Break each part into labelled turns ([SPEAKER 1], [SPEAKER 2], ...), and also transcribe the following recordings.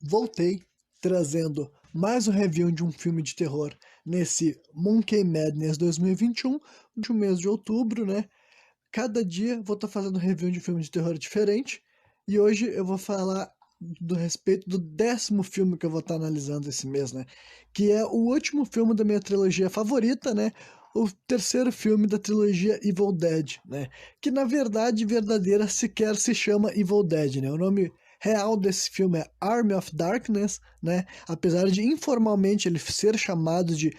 [SPEAKER 1] Voltei trazendo mais um review de um filme de terror nesse Monkey Madness 2021, de um mês de outubro, né? Cada dia vou estar fazendo review de um filme de terror diferente e hoje eu vou falar do respeito do 10º filme que eu vou estar analisando esse mês, né? Que é o último filme da minha trilogia favorita, né? O terceiro filme da trilogia Evil Dead, né? Que na verdade verdadeira sequer se chama Evil Dead, né? O nome real desse filme é Army of Darkness, né? Apesar de informalmente ele ser chamado de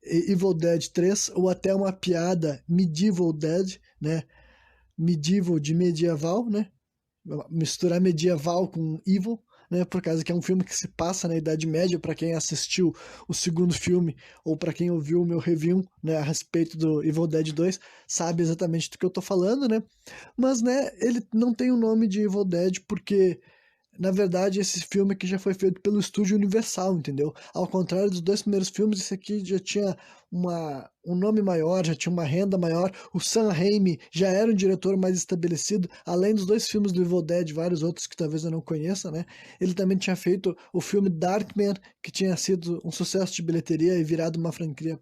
[SPEAKER 1] Evil Dead 3 ou até uma piada Medieval Dead, né? Medieval de medieval, né? Misturar medieval com evil, né? Por causa que é um filme que se passa na Idade Média, para quem assistiu o segundo filme ou para quem ouviu o meu review, né, a respeito do Evil Dead 2, sabe exatamente do que eu tô falando, né? Mas, né, ele não tem o nome de Evil Dead porque na verdade, esse filme aqui já foi feito pelo estúdio Universal, entendeu? Ao contrário dos dois primeiros filmes, esse aqui já tinha um nome maior, já tinha uma renda maior. O Sam Raimi já era um diretor mais estabelecido, além dos dois filmes do Evil Dead, vários outros que talvez eu não conheça, né? Ele também tinha feito o filme Darkman, que tinha sido um sucesso de bilheteria e virado uma franquia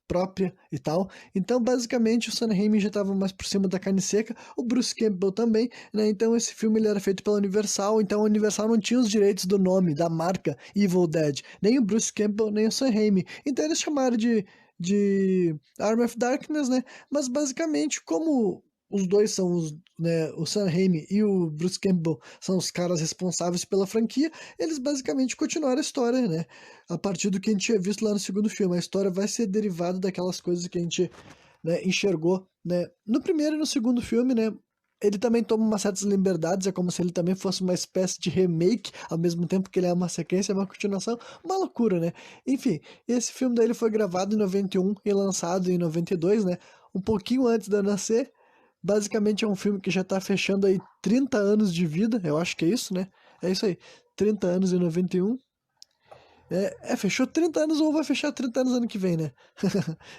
[SPEAKER 1] própria e tal. Então, basicamente, o Sam Raimi já estava mais por cima da carne seca, o Bruce Campbell também, né? Então, esse filme ele era feito pela Universal, então a Universal não tinha os direitos do nome, da marca Evil Dead, nem o Bruce Campbell, nem o Sam Raimi. Então, eles chamaram de Army of Darkness, né? Mas, basicamente, como os dois são né, o Sam Raimi e o Bruce Campbell são os caras responsáveis pela franquia, eles basicamente continuaram a história, né? A partir do que a gente tinha visto lá no segundo filme. A história vai ser derivada daquelas coisas que a gente, né, enxergou, né? No primeiro e no segundo filme, né? Ele também toma umas certas liberdades, é como se ele também fosse uma espécie de remake, ao mesmo tempo que ele é uma sequência, uma continuação, uma loucura, né? Enfim, esse filme daí ele foi gravado em 91 e lançado em 92, né? Um pouquinho antes de eu nascer. Basicamente é um filme que já tá fechando aí 30 anos de vida, eu acho que é isso, né? É isso aí, 30 anos em 91. Fechou 30 anos ou vai fechar 30 anos ano que vem, né?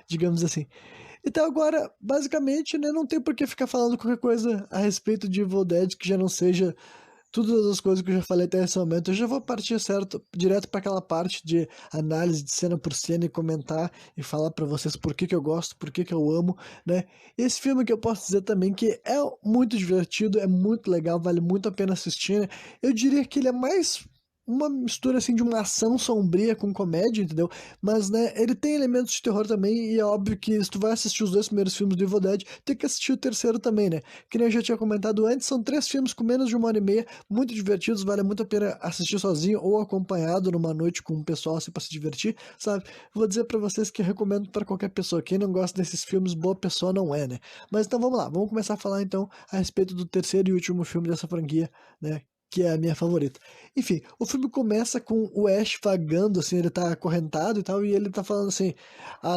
[SPEAKER 1] Digamos assim. Então agora, basicamente, né, não tem por que ficar falando qualquer coisa a respeito de Evil Dead que já não seja todas as coisas que eu já falei até esse momento. Eu já vou partir direto para aquela parte de análise de cena por cena e comentar e falar para vocês por que que eu gosto, por que que eu amo, né? Esse filme que eu posso dizer também que é muito divertido, é muito legal, vale muito a pena assistir, né? Eu diria que ele é mais uma mistura assim de uma ação sombria com comédia, entendeu? Mas, né, ele tem elementos de terror também e é óbvio que se tu vai assistir os dois primeiros filmes do Evil Dead, tem que assistir o terceiro também, né? Que nem eu já tinha comentado antes, são 3 filmes com menos de 1 hora e meia, muito divertidos, vale muito a pena assistir sozinho ou acompanhado numa noite com um pessoal assim pra se divertir, sabe? Vou dizer pra vocês que eu recomendo pra qualquer pessoa. Quem não gosta desses filmes, boa pessoa não é, né? Mas então vamos lá, vamos começar a falar então a respeito do terceiro e último filme dessa franquia, né? Que é a minha favorita. Enfim, o filme começa com o Ash vagando, assim, ele tá acorrentado e tal, e ele tá falando assim,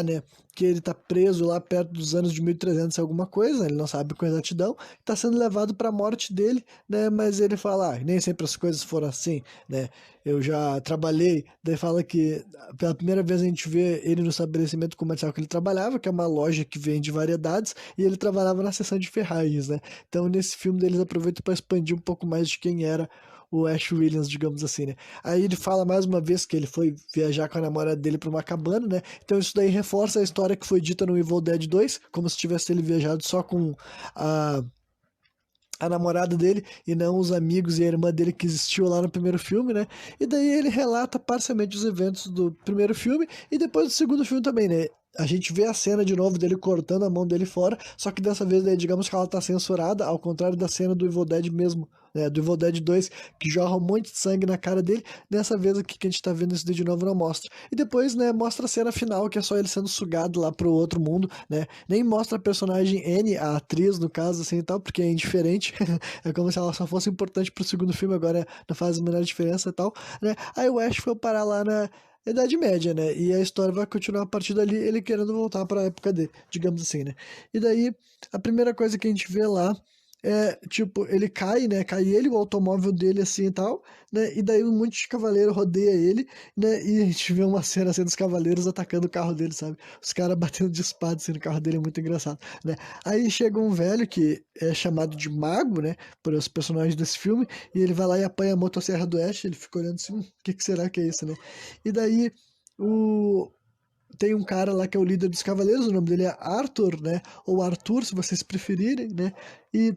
[SPEAKER 1] né, que ele tá preso lá perto dos anos de 1300 e alguma coisa, ele não sabe com exatidão, tá sendo levado pra morte dele, né, mas ele fala, nem sempre as coisas foram assim, né, eu já trabalhei, daí fala que pela primeira vez a gente vê ele no estabelecimento comercial que ele trabalhava, que é uma loja que vende variedades, e ele trabalhava na seção de ferragens, né, então nesse filme eles aproveitam para expandir um pouco mais de quem era o Ash Williams, digamos assim, né? Aí ele fala mais uma vez que ele foi viajar com a namorada dele pra uma cabana, né? Então isso daí reforça a história que foi dita no Evil Dead 2, como se tivesse ele viajado só com a a namorada dele e não os amigos e a irmã dele que existiu lá no primeiro filme, né? E daí ele relata parcialmente os eventos do primeiro filme e depois do segundo filme também, né? A gente vê a cena de novo dele cortando a mão dele fora, só que dessa vez, daí, digamos que ela tá censurada, ao contrário da cena do Evil Dead mesmo, né? Do Evil Dead 2, que jorra um monte de sangue na cara dele. Dessa vez aqui que a gente tá vendo isso daí de novo não mostra. E depois, né, mostra a cena final, que é só ele sendo sugado lá pro outro mundo, né? Nem mostra a personagem Anne, a atriz, no caso, assim e tal, porque é indiferente. É como se ela só fosse importante pro segundo filme, agora não faz a menor diferença e tal, né? Aí o Ash foi parar lá na Idade Média, né? E a história vai continuar a partir dali, ele querendo voltar pra época dele, digamos assim, né? E daí, a primeira coisa que a gente vê lá tipo, ele cai, né? Cai ele, o automóvel dele assim e tal, né? E daí um monte de cavaleiro rodeia ele, né? E a gente vê uma cena assim dos cavaleiros atacando o carro dele, sabe? Os caras batendo de espada assim no carro dele, é muito engraçado, né? Aí chega um velho que é chamado de Mago, né? Por os personagens desse filme, e ele vai lá e apanha a motosserra do Ash, ele fica olhando assim, o que que será que é isso, né? E daí o tem um cara lá que é o líder dos cavaleiros, o nome dele é Arthur, né? Ou Arthur, se vocês preferirem, né? E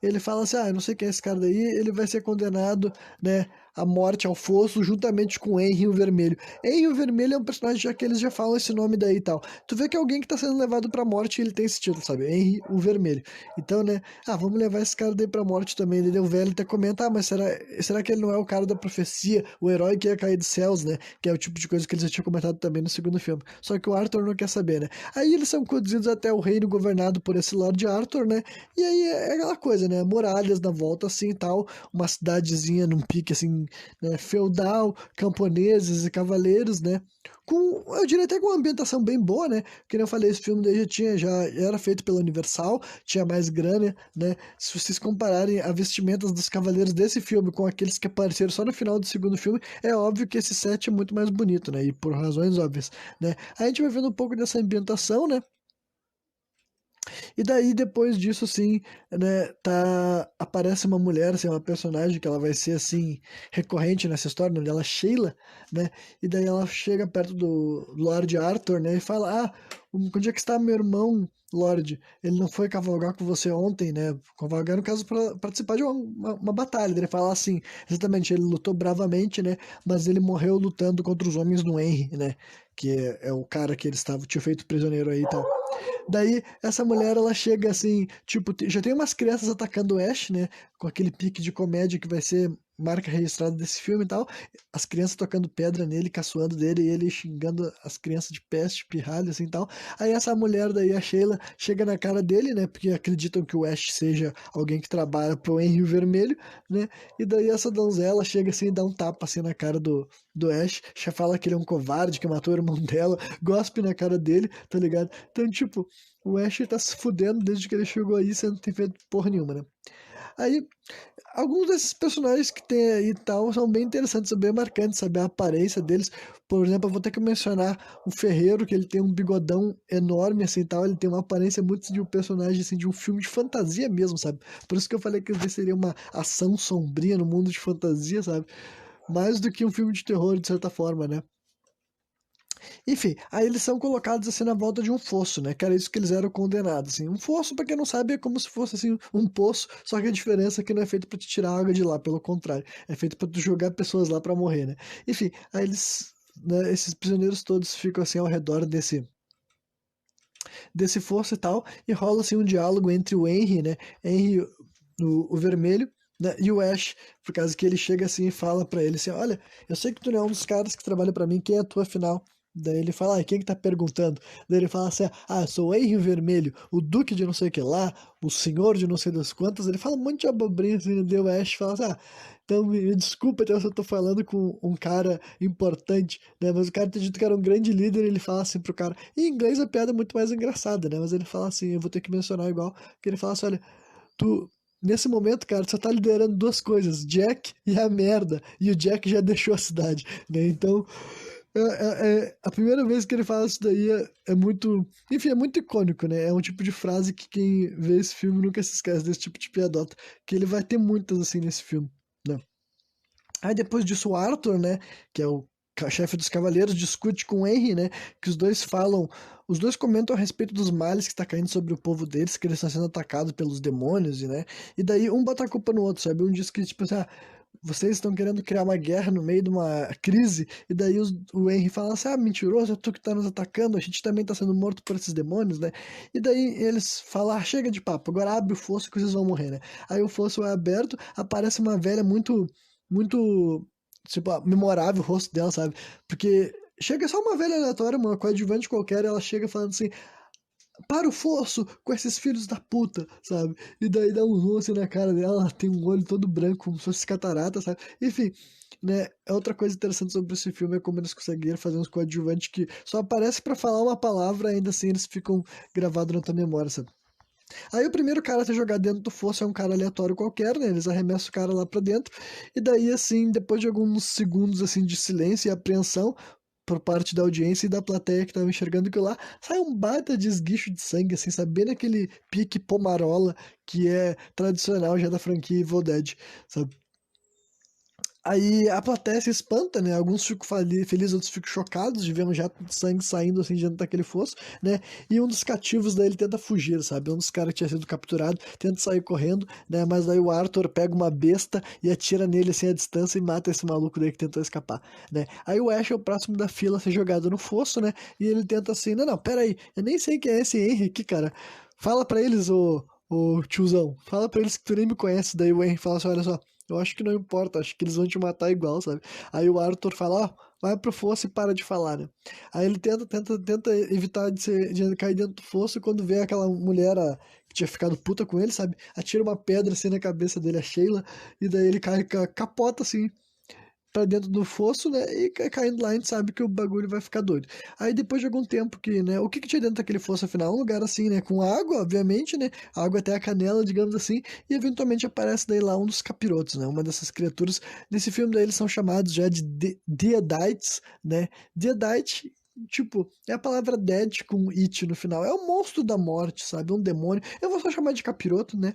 [SPEAKER 1] ele fala assim, ah, eu não sei quem é esse cara daí, ele vai ser condenado, né, à morte, ao fosso, juntamente com Henry o Vermelho. Henry o Vermelho é um personagem já que eles já falam esse nome daí e tal. Tu vê que é alguém que tá sendo levado pra morte e ele tem esse título, sabe? Henry o Vermelho. Então, né, ah, vamos levar esse cara daí pra morte também. Ele, o velho até comenta, ah, mas será que ele não é o cara da profecia, o herói que ia cair dos céus, né? Que é o tipo de coisa que eles já tinham comentado também no segundo filme. Só que o Arthur não quer saber, né? Aí eles são conduzidos até o reino governado por esse Lord Arthur, né? E aí é aquela coisa, né? Muralhas na volta assim e tal, uma cidadezinha num pique assim, né? Feudal, camponeses e cavaleiros, né? Com, eu diria até com uma ambientação bem boa, né? Que nem eu falei, esse filme daí já era feito pela Universal, tinha mais grana, né? Se vocês compararem a vestimentas dos cavaleiros desse filme com aqueles que apareceram só no final do segundo filme, é óbvio que esse set é muito mais bonito, né? E por razões óbvias, né? A gente vai vendo um pouco dessa ambientação, né? E daí, depois disso, assim, né, aparece uma mulher, assim, uma personagem que ela vai ser, assim, recorrente nessa história, o nome dela é Sheila, né, e daí ela chega perto do Lord Arthur, né, e fala, ah, onde é que está meu irmão, Lord? Ele não foi cavalgar com você ontem, né, cavalgar no caso para participar de uma batalha, ele fala assim, exatamente, ele lutou bravamente, né, mas ele morreu lutando contra os homens do Henry, né, que é o cara que eles tinham feito prisioneiro aí e tal. Daí, essa mulher, ela chega assim, tipo, já tem umas crianças atacando o Ash, né? Com aquele pique de comédia que vai ser marca registrada desse filme e tal. As crianças tocando pedra nele, caçoando dele, e ele xingando as crianças de peste, pirralho, assim e tal. Aí essa mulher daí, a Sheila, chega na cara dele, né? Porque acreditam que o Ash seja alguém que trabalha pro Henry Vermelho, né? E daí essa donzela chega assim e dá um tapa assim na cara do Ash, já fala que ele é um covarde, que matou o irmão dela, gospe na cara dele, tá ligado? Então, tipo, o Ash tá se fudendo desde que ele chegou aí sem ter feito porra nenhuma, né? Aí, alguns desses personagens que tem aí e tal são bem interessantes, são bem marcantes, sabe? A aparência deles. Por exemplo, eu vou ter que mencionar o Ferreiro, que ele tem um bigodão enorme, assim, tal. Ele tem uma aparência muito de um personagem, assim, de um filme de fantasia mesmo, sabe? Por isso que eu falei que seria uma ação sombria no mundo de fantasia, sabe? Mais do que um filme de terror, de certa forma, né? Enfim, aí eles são colocados assim na volta de um fosso, né? Que era isso que eles eram condenados, assim. Um fosso, pra quem não sabe, é como se fosse assim um poço, só que a diferença é que não é feito pra te tirar água de lá, pelo contrário, é feito pra tu jogar pessoas lá pra morrer, né? Enfim, aí eles, né, esses prisioneiros todos ficam assim ao redor desse fosso e tal, e rola assim um diálogo entre o Henry, né? Henry, o vermelho, né, e o Ash, por causa que ele chega assim e fala pra ele assim, olha, eu sei que tu não é um dos caras que trabalha pra mim, quem é tu afinal? Daí ele fala, ah, quem que tá perguntando? Daí ele fala assim, ah, eu sou o Henry Vermelho, o duque de não sei o que lá, o senhor de não sei das quantas. Ele fala um monte de abobrinha assim, daí o Ash fala assim, ah, então me desculpa até se eu tô falando com um cara importante, né? Mas o cara tem dito que era um grande líder, ele fala assim pro cara. Em inglês a piada é muito mais engraçada, né? Mas ele fala assim, eu vou ter que mencionar igual, que ele fala assim, olha, tu, nesse momento, cara, tu só tá liderando duas coisas, Jack e a merda. E o Jack já deixou a cidade, né? Então, a primeira vez que ele fala isso daí é muito. Enfim, é muito icônico, né? É um tipo de frase que quem vê esse filme nunca se esquece desse tipo de piadota. Que ele vai ter muitas assim nesse filme, né? Aí depois disso, o Arthur, né? Que é o chefe dos cavaleiros, discute com o Henry, né? Que os dois falam. Os dois comentam a respeito dos males que está caindo sobre o povo deles, que eles estão sendo atacados pelos demônios, né? E daí um bota a culpa no outro, sabe? Um diz que, tipo assim, ah, vocês estão querendo criar uma guerra no meio de uma crise, e daí o Henry fala assim, ah, mentiroso, é tu que tá nos atacando, a gente também tá sendo morto por esses demônios, né? E daí eles falam, ah, chega de papo, agora abre o fosso que vocês vão morrer, né? Aí o fosso é aberto, aparece uma velha muito, tipo, memorável o rosto dela, sabe? Porque chega só uma velha aleatória, uma coadjuvante qualquer, ela chega falando assim, para o fosso com esses filhos da puta, sabe? E daí dá um zoom assim na cara dela, ela tem um olho todo branco, como se fosse catarata, sabe? Enfim, né? Outra coisa interessante sobre esse filme é como eles conseguiram fazer uns coadjuvantes que só aparecem pra falar uma palavra, ainda assim eles ficam gravados na tua memória, sabe? Aí o primeiro cara a ser jogado dentro do fosso é um cara aleatório qualquer, né? Eles arremessam o cara lá pra dentro, e daí, assim, depois de alguns segundos, assim, de silêncio e apreensão por parte da audiência e da plateia que tava enxergando aquilo lá, sai um baita de esguicho de sangue, assim, sabe? Bem naquele pique pomarola que é tradicional já da franquia Evil Dead, sabe? Aí a plateia se espanta, né? Alguns ficam felizes, outros ficam chocados de ver um jato de sangue saindo assim dentro daquele fosso, né? E um dos cativos daí ele tenta fugir, sabe? Um dos caras que tinha sido capturado tenta sair correndo, né? Mas daí o Arthur pega uma besta e atira nele assim à distância e mata esse maluco daí que tentou escapar, né? Aí o Ash é o próximo da fila a ser jogado no fosso, né? E ele tenta assim: não, pera aí, eu nem sei quem é esse Henry aqui, cara. Fala pra eles, ô tiozão, fala pra eles que tu nem me conhece. Daí o Henry fala assim: olha só. Eu acho que não importa, acho que eles vão te matar igual, sabe? Aí o Arthur fala, ó, vai pro fosso e para de falar, né? Aí ele tenta evitar de cair dentro do fosso e quando vê aquela mulher que tinha ficado puta com ele, sabe? Atira uma pedra assim na cabeça dele, a Sheila, e daí ele cai, capota assim, pra dentro do fosso, né? E caindo lá, a gente sabe que o bagulho vai ficar doido. Aí depois de algum tempo que, né? O que tinha dentro daquele fosso afinal? Um lugar assim, né? Com água, obviamente, né? Água até a canela, digamos assim. E eventualmente aparece daí lá um dos capirotos, né? Uma dessas criaturas. Nesse filme daí eles são chamados já de Deadites, né? Deadite. Tipo, é a palavra dead com it no final. É o monstro da morte, sabe? É um demônio. Eu vou só chamar de capiroto, né?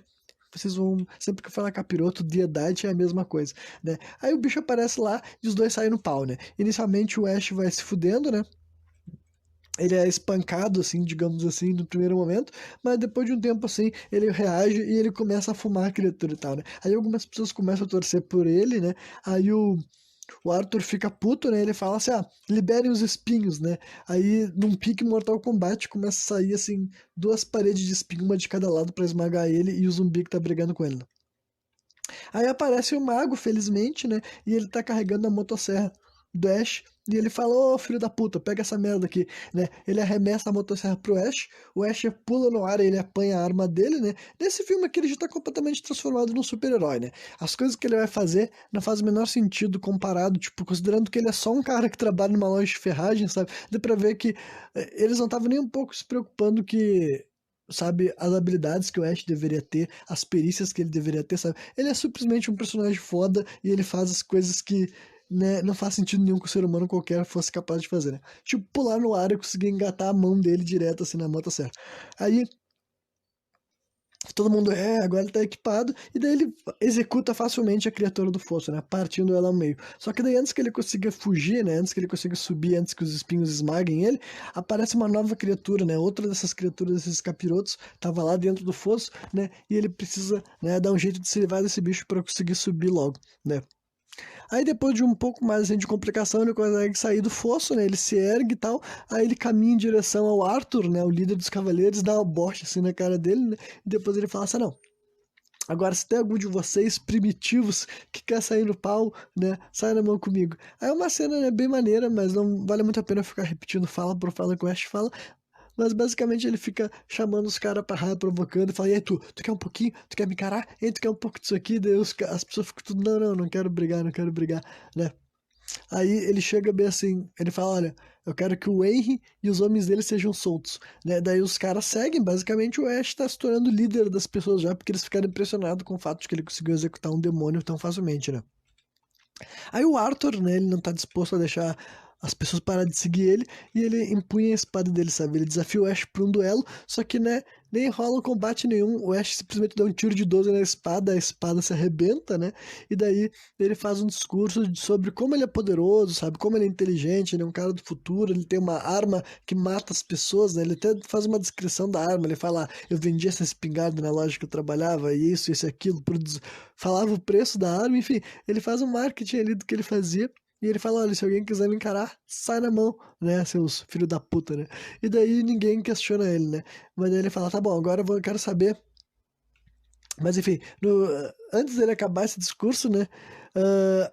[SPEAKER 1] Vocês vão. Sempre que eu falar capiroto, Deadite é a mesma coisa, né? Aí o bicho aparece lá e os dois saem no pau, né? Inicialmente o Ash vai se fudendo, né? Ele é espancado, assim, digamos assim, no primeiro momento, mas depois de um tempo, assim, ele reage e ele começa a fumar a criatura e tal, né? Aí algumas pessoas começam a torcer por ele, né? Aí o Arthur fica puto, né? Ele fala assim, liberem os espinhos, né? Aí, num pique Mortal Kombat, começa a sair, assim, duas paredes de espinho, uma de cada lado pra esmagar ele e o zumbi que tá brigando com ele, né? Aí aparece o mago, felizmente, né? E ele tá carregando a motosserra do Ash. E ele fala, ô filho da puta, pega essa merda aqui, né? Ele arremessa a motosserra pro Ash, o Ash pula no ar e ele apanha a arma dele, né? Nesse filme aqui ele já tá completamente transformado num super-herói, né? As coisas que ele vai fazer não faz o menor sentido comparado, tipo, considerando que ele é só um cara que trabalha numa loja de ferragem, sabe? Dá pra ver que eles não estavam nem um pouco se preocupando que sabe, as habilidades que o Ash deveria ter, as perícias que ele deveria ter, sabe? Ele é simplesmente um personagem foda e ele faz as coisas que, né, não faz sentido nenhum que o ser humano qualquer fosse capaz de fazer, né? Tipo, pular no ar e conseguir engatar a mão dele direto assim na motosserra. Aí todo mundo agora ele tá equipado, e daí ele executa facilmente a criatura do fosso, né? Partindo ela ao meio. Só que daí antes que ele consiga fugir, né? Antes que ele consiga subir, antes que os espinhos esmaguem ele, aparece uma nova criatura, né? Outra dessas criaturas, desses capirotos, tava lá dentro do fosso, né? E ele precisa, né, dar um jeito de se livrar desse bicho para conseguir subir logo, né? Aí depois de um pouco mais assim, de complicação, ele consegue sair do fosso, né? Ele se ergue e tal. Aí ele caminha em direção ao Arthur, né? O líder dos cavaleiros, dá uma bocha assim na cara dele, né? E depois ele fala assim: não. Agora, se tem algum de vocês primitivos que quer sair no pau, né? Sai na mão comigo. Aí é uma cena, né, bem maneira, mas não vale muito a pena ficar repetindo fala por fala que o Ash fala. Mas basicamente ele fica chamando os caras pra raio, provocando, e fala, e aí tu quer um pouquinho? Tu quer me encarar? E aí tu quer um pouco disso aqui? Daí as pessoas ficam tudo, não quero brigar, não quero brigar, né? Aí ele chega bem assim, ele fala, olha, eu quero que o Henry e os homens dele sejam soltos, né? Daí os caras seguem, basicamente o Ash tá se tornando líder das pessoas já, porque eles ficaram impressionados com o fato de que ele conseguiu executar um demônio tão facilmente, né? Aí o Arthur, né, ele não tá disposto a deixar as pessoas parar de seguir ele, e ele empunha a espada dele, sabe? Ele desafia o Ash pra um duelo, só que, né, nem rola um combate nenhum, o Ash simplesmente dá um tiro de 12 na espada, a espada se arrebenta, né? E daí ele faz um discurso sobre como ele é poderoso, sabe? Como ele é inteligente, ele é um cara do futuro, ele tem uma arma que mata as pessoas, né? Ele até faz uma descrição da arma, ele fala, eu vendi essa espingarda na loja que eu trabalhava, e isso, aquilo, falava o preço da arma, enfim, ele faz um marketing ali do que ele fazia. E ele fala, olha, se alguém quiser me encarar, sai na mão, né, seus filhos da puta, né? E daí ninguém questiona ele, né? Mas daí ele fala, tá bom, agora eu quero saber. Mas enfim, antes dele acabar esse discurso, né?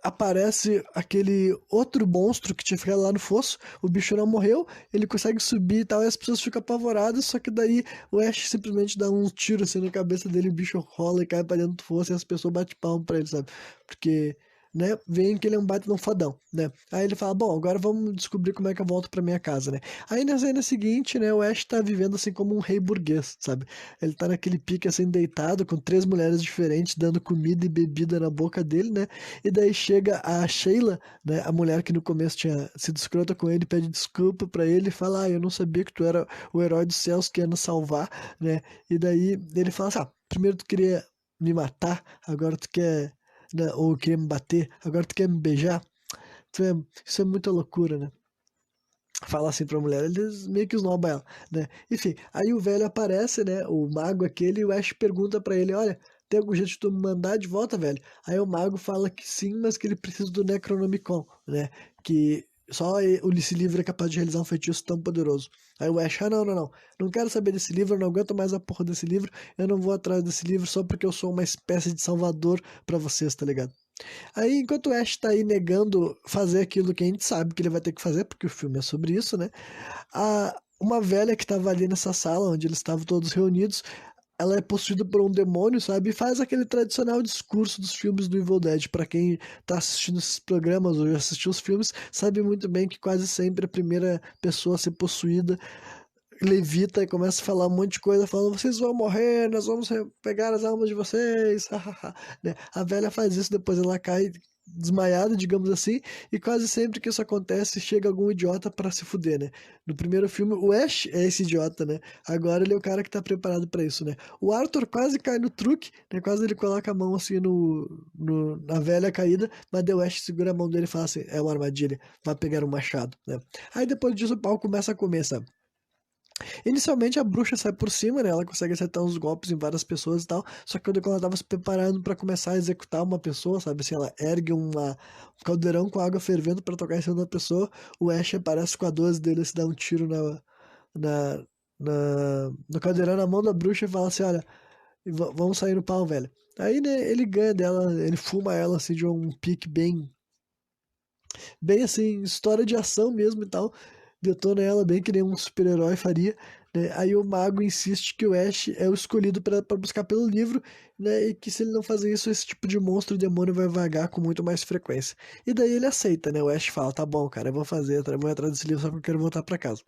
[SPEAKER 1] Aparece aquele outro monstro que tinha ficado lá no fosso. O bicho não morreu, ele consegue subir e tal, e as pessoas ficam apavoradas. Só que daí o Ash simplesmente dá um tiro assim na cabeça dele, o bicho rola e cai pra dentro do fosso, e as pessoas batem palma pra ele, sabe? Porque né, veem que ele é um baita de um fodão, né? Aí ele fala, bom, agora vamos descobrir como é que eu volto pra minha casa, né? Aí na cena seguinte, né, o Ash tá vivendo assim como um rei burguês, sabe? Ele tá naquele pique assim, deitado, com três mulheres diferentes, dando comida e bebida na boca dele, né? E daí chega a Sheila, né, a mulher que no começo tinha sido escrota com ele, pede desculpa pra ele e fala, eu não sabia que tu era o herói dos céus que ia nos salvar, né? E daí ele fala assim, primeiro tu queria me matar, agora tu quer, né, ou queria me bater, agora tu quer me beijar. Tu é- Isso é muita loucura, né? Fala assim pra mulher, eles meio que esnobam ela, né? Enfim, aí o velho aparece, né? O mago aquele, e o Ash pergunta pra ele, olha, tem algum jeito de tu me mandar de volta, velho? Aí o mago fala que sim, mas que ele precisa do Necronomicon, né? Que esse livro é capaz de realizar um feitiço tão poderoso. Aí o Ash, não quero saber desse livro, eu não aguento mais a porra desse livro, eu não vou atrás desse livro só porque eu sou uma espécie de salvador pra vocês, tá ligado? Aí, enquanto o Ash tá aí negando fazer aquilo que a gente sabe que ele vai ter que fazer, porque o filme é sobre isso, né? Uma velha que tava ali nessa sala onde eles estavam todos reunidos, ela é possuída por um demônio, sabe? E faz aquele tradicional discurso dos filmes do Evil Dead. Pra quem tá assistindo esses programas ou já assistiu os filmes, sabe muito bem que quase sempre a primeira pessoa a ser possuída levita e começa a falar um monte de coisa, falando, vocês vão morrer, nós vamos pegar as almas de vocês, hahaha, né? A velha faz isso, depois ela cai desmaiada, digamos assim, e quase sempre que isso acontece, chega algum idiota pra se fuder, né? No primeiro filme, o Ash é esse idiota, né? Agora ele é o cara que tá preparado pra isso, né? O Arthur quase cai no truque, né? Quase ele coloca a mão assim na velha caída, mas daí o Ash segura a mão dele e fala assim, é uma armadilha, vai pegar um machado, né? Aí depois disso o pau começa a comer, sabe? Inicialmente a bruxa sai por cima, né? Ela consegue acertar uns golpes em várias pessoas e tal. Só que quando ela tava se preparando pra começar a executar uma pessoa, sabe? Assim, ela ergue um caldeirão com água fervendo pra tocar em cima da pessoa. O Ash aparece com a 12 dele, se dá um tiro na, no caldeirão na mão da bruxa e fala assim: olha, vamos sair no pau, velho. Aí, né, ele ganha dela, ele fuma ela assim de um pique bem assim, história de ação mesmo e tal. Detona ela bem que nem um super-herói faria, né? Aí o mago insiste que o Ash é o escolhido para buscar pelo livro, né? E que se ele não fazer isso, esse tipo de monstro demônio vai vagar com muito mais frequência. E daí ele aceita, né? O Ash fala, tá bom, cara, eu vou fazer, eu vou atrás desse livro só porque eu quero voltar para casa.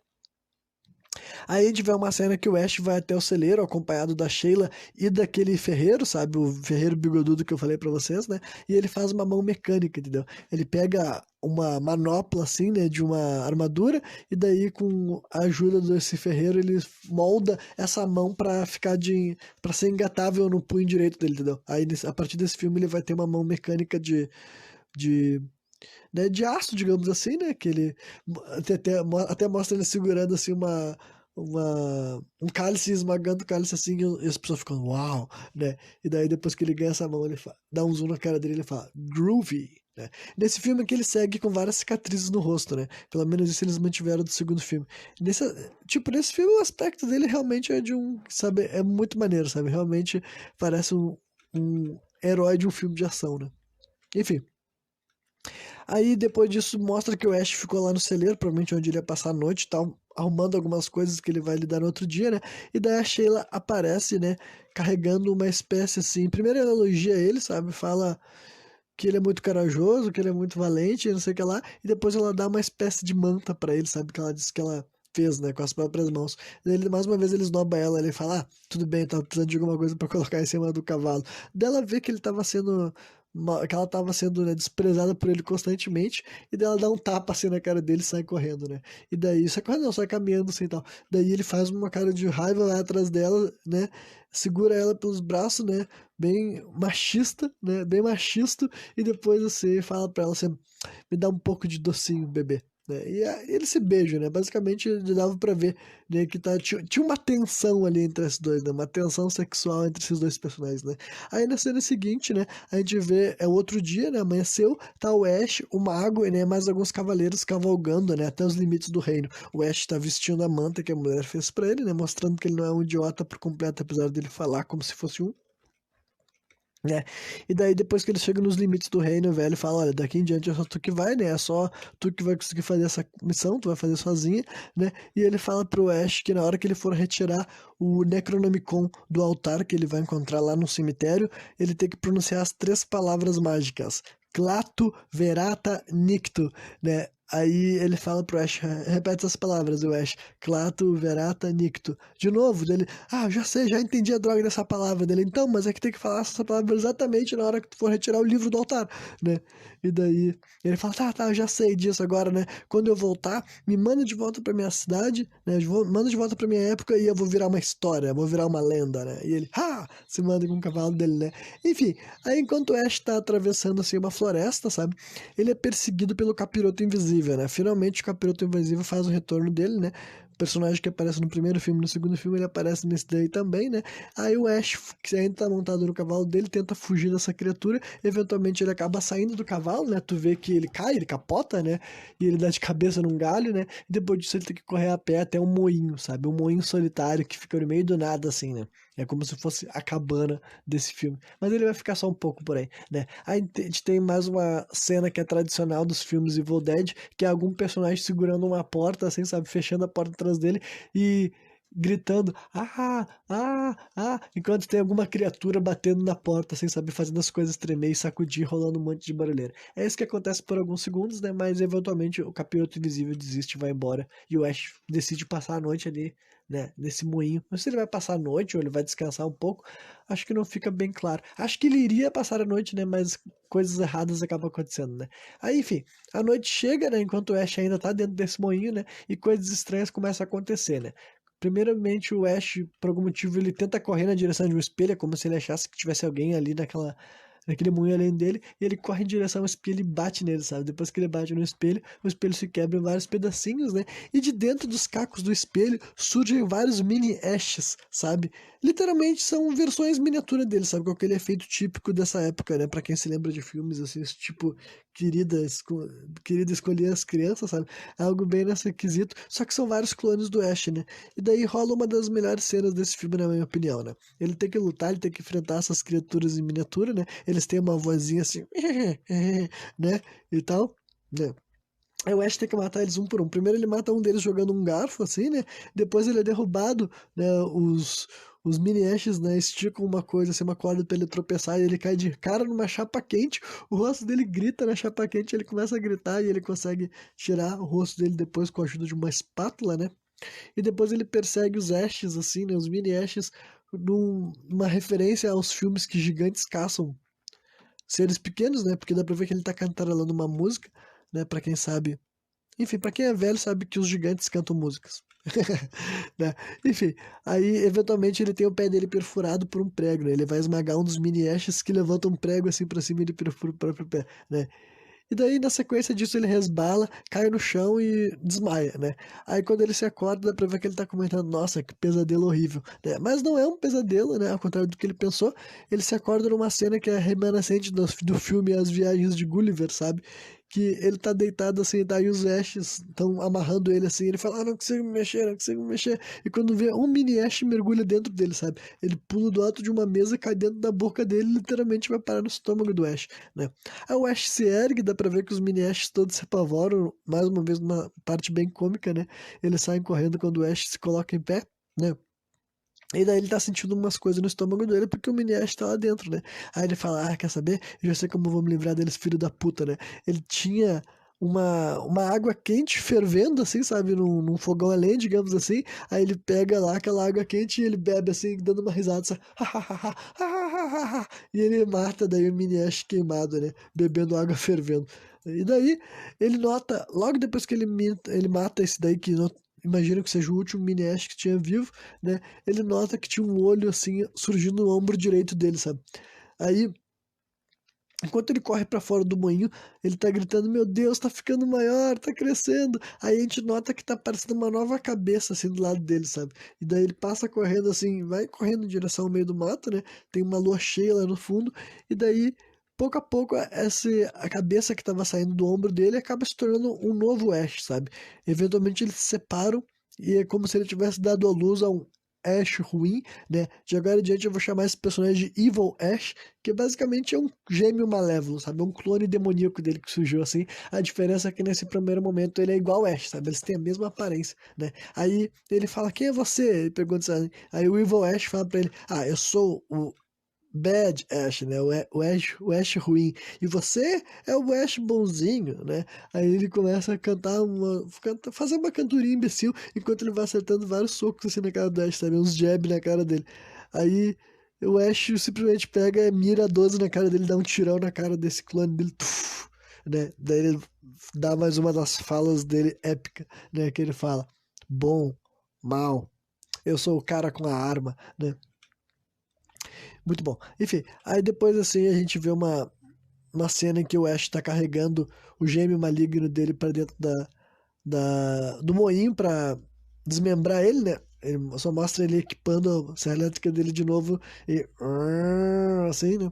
[SPEAKER 1] Aí a gente vê uma cena que o Ash vai até o celeiro, acompanhado da Sheila e daquele ferreiro, sabe? O ferreiro bigodudo que eu falei pra vocês, né? E ele faz uma mão mecânica, entendeu? Ele pega uma manopla, assim, né? De uma armadura, e daí, com a ajuda desse ferreiro, ele molda essa mão pra ficar pra ser engatável no punho direito dele, entendeu? Aí, a partir desse filme, ele vai ter uma mão mecânica de, né, de aço, digamos assim, né? Que ele até mostra ele segurando assim um cálice, esmagando o cálice assim, e as pessoas ficam, uau, né? E daí depois que ele ganha essa mão, ele dá um zoom na cara dele e ele fala, groovy. Né? Nesse filme aqui ele segue com várias cicatrizes no rosto, né? Pelo menos isso eles mantiveram do segundo filme. Nesse, nesse filme o aspecto dele realmente é de sabe, é muito maneiro, sabe? Realmente parece um herói de um filme de ação, né? Enfim. Aí depois disso mostra que o Ash ficou lá no celeiro, provavelmente onde ele ia passar a noite e tal, arrumando algumas coisas que ele vai lidar no outro dia, né? E daí a Sheila aparece, né, carregando uma espécie assim. Primeiro ela elogia ele, sabe? Fala que ele é muito corajoso, que ele é muito valente, não sei o que lá, e depois ela dá uma espécie de manta pra ele, sabe? Que ela disse que ela fez, né, com as próprias mãos. Daí ele, mais uma vez ele esnoba ela, ele fala, tudo bem, eu tava precisando de alguma coisa pra colocar em cima do cavalo. Dela vê que ele tava sendo, que ela tava sendo, né, desprezada por ele constantemente, e daí ela dá um tapa assim na cara dele e sai correndo, né. E daí, sai correndo não, sai caminhando assim e tal. Daí ele faz uma cara de raiva lá atrás dela, né, segura ela pelos braços, né, bem machista, né, bem machista, e depois você fala pra ela assim, me dá um pouco de docinho, bebê. Né? E eles se beijam, né? Basicamente dava pra ver, né, que tinha uma tensão ali entre esses dois, né? Uma tensão sexual entre esses dois personagens, né? Aí na cena seguinte, né, a gente vê, é outro dia, né? Amanheceu, tá o Ash, o mago e, né, mais alguns cavaleiros cavalgando, né, até os limites do reino. O Ash tá vestindo a manta que a mulher fez pra ele, né? Mostrando que ele não é um idiota por completo, apesar dele falar como se fosse um. Né? E daí, depois que eles chegam nos limites do reino, o velho fala: olha, daqui em diante é só tu que vai, né? É só tu que vai conseguir fazer essa missão, tu vai fazer sozinha, né? E ele fala pro Ash que na hora que ele for retirar o Necronomicon do altar que ele vai encontrar lá no cemitério, ele tem que pronunciar as três palavras mágicas: Clatu verata nicto, né? Aí ele fala pro Ash, repete essas palavras, o Ash, Clatu verata nicto. De novo, dele, já sei, já entendi a droga dessa palavra dele. Então, mas é que tem que falar essa palavra exatamente na hora que tu for retirar o livro do altar, né? E daí ele fala, tá, eu já sei disso agora, né? Quando eu voltar, me manda de volta pra minha cidade, né? Manda de volta pra minha época e eu vou virar uma história, vou virar uma lenda, né? E ele, se manda com o cavalo dele, né? Enfim, aí enquanto o Ash tá atravessando assim uma floresta, sabe? Ele é perseguido pelo Capiroto Invisível, né? Finalmente o Capiroto Invisível faz o retorno dele, né? O personagem que aparece no primeiro filme, no segundo filme, ele aparece nesse daí também, né? Aí o Ash, que ainda tá montado no cavalo dele, tenta fugir dessa criatura. Eventualmente ele acaba saindo do cavalo, né? Tu vê que ele cai, ele capota, né? E ele dá de cabeça num galho, né? E depois disso ele tem que correr a pé até um moinho, sabe? Um moinho solitário que fica no meio do nada, assim, né? É como se fosse a cabana desse filme. Mas ele vai ficar só um pouco por aí, né? Aí a gente tem mais uma cena que é tradicional dos filmes Evil Dead, que é algum personagem segurando uma porta, assim, sabe? Fechando a porta atrás dele e gritando, enquanto tem alguma criatura batendo na porta, assim, sabe? Fazendo as coisas tremer e sacudir, rolando um monte de barulheira. É isso que acontece por alguns segundos, né? Mas eventualmente o Capiroto Invisível desiste, vai embora e o Ash decide passar a noite ali, né, nesse moinho. Não sei se ele vai passar a noite ou ele vai descansar um pouco, acho que não fica bem claro. Acho que ele iria passar a noite, né, mas coisas erradas acabam acontecendo, né. Aí, enfim, a noite chega, né, enquanto o Ash ainda tá dentro desse moinho, né, e coisas estranhas começam a acontecer, né. Primeiramente, o Ash, por algum motivo, ele tenta correr na direção de um espelho, é como se ele achasse que tivesse alguém ali naquele moinho além dele, e ele corre em direção ao espelho e bate nele, sabe? Depois que ele bate no espelho, o espelho se quebra em vários pedacinhos, né? E de dentro dos cacos do espelho surgem vários mini Ashes, sabe? Literalmente são versões miniatura dele, sabe? Com aquele efeito típico dessa época, né? Pra quem se lembra de filmes, assim, esse tipo, querida escolher as crianças, sabe? É algo bem nesse quesito, só que são vários clones do Ash, né? E daí rola uma das melhores cenas desse filme, na minha opinião, né? Ele tem que lutar, ele tem que enfrentar essas criaturas em miniatura, né? Eles têm uma vozinha assim, né? E tal, né? Aí o Ash tem que matar eles um por um. Primeiro ele mata um deles jogando um garfo, assim, né? Depois ele é derrubado, né? Os mini Ashes, né? Esticam uma coisa, assim, uma corda pra ele tropeçar e ele cai de cara numa chapa quente. O rosto dele grita na chapa quente, ele começa a gritar e ele consegue tirar o rosto dele depois com a ajuda de uma espátula, né? E depois ele persegue os Ashes, assim, né? Os mini Ashes, numa referência aos filmes que gigantes caçam seres pequenos, né? Porque dá pra ver que ele tá cantarolando uma música, né? Pra quem sabe. Enfim, pra quem é velho sabe que os gigantes cantam músicas. Né? Enfim, aí eventualmente ele tem o pé dele perfurado por um prego, né? Ele vai esmagar um dos mini Ashes que levanta um prego assim pra cima e ele perfura o próprio pé, né? E daí, na sequência disso, ele resbala, cai no chão e desmaia, né? Aí quando ele se acorda, dá pra ver que ele tá comentando, nossa, que pesadelo horrível, né? Mas não é um pesadelo, né? Ao contrário do que ele pensou, ele se acorda numa cena que é remanescente do filme As Viagens de Gulliver, sabe? Que ele tá deitado assim, daí os Ashes estão amarrando ele assim, ele fala, não consigo me mexer, não consigo me mexer. E quando vê um mini Ash mergulha dentro dele, sabe? Ele pula do alto de uma mesa, cai dentro da boca dele e literalmente vai parar no estômago do Ash, né? Aí o Ash se ergue, dá pra ver que os mini Ash todos se apavoram, mais uma vez uma parte bem cômica, né? Eles saem correndo quando o Ash se coloca em pé, né? E daí ele tá sentindo umas coisas no estômago dele porque o mini Ash tá lá dentro, né? Aí ele fala, quer saber? Eu já sei como eu vou me livrar deles, filho da puta, né? Ele tinha uma água quente fervendo, assim, sabe? Num fogão a lenha, digamos assim. Aí ele pega lá aquela água quente e ele bebe, assim, dando uma risada, assim, e ele mata daí o mini Ash queimado, né? Bebendo água fervendo. E daí ele nota, logo depois que ele mata esse daí, que não, imagino que seja o último mini Ash que tinha vivo, né? Ele nota que tinha um olho assim surgindo no ombro direito dele, sabe? Aí, enquanto ele corre pra fora do moinho, ele tá gritando: Meu Deus, tá ficando maior, tá crescendo. Aí a gente nota que tá aparecendo uma nova cabeça assim do lado dele, sabe? E daí ele passa correndo assim, vai correndo em direção ao meio do mato, né? Tem uma lua cheia lá no fundo, e daí. Pouco a pouco, a cabeça que estava saindo do ombro dele acaba se tornando um novo Ash, sabe? Eventualmente eles se separam e é como se ele tivesse dado à luz a um Ash ruim, né? De agora em diante eu vou chamar esse personagem de Evil Ash, que basicamente é um gêmeo malévolo, sabe? É um clone demoníaco dele que surgiu assim. A diferença é que nesse primeiro momento ele é igual ao Ash, sabe? Eles têm a mesma aparência, né? Aí ele fala, quem é você? Ele pergunta assim. Aí o Evil Ash fala pra ele, eu sou o Bad Ash, né? O Ash ruim. E você é o Ash bonzinho, né? Aí ele começa a cantar fazer uma cantoria imbecil, enquanto ele vai acertando vários socos assim na cara do Ash, sabe? Uns jab na cara dele. Aí o Ash simplesmente pega, mira a 12 na cara dele, dá um tirão na cara desse clone dele, tuf, né? Daí ele dá mais uma das falas dele épica, né? Que ele fala: bom, mal, eu sou o cara com a arma, né? Muito bom. Enfim, aí depois assim a gente vê uma cena em que o Ash tá carregando o gêmeo maligno dele pra dentro do moinho pra desmembrar ele, né? Ele só mostra ele equipando a serra elétrica dele de novo e assim, né?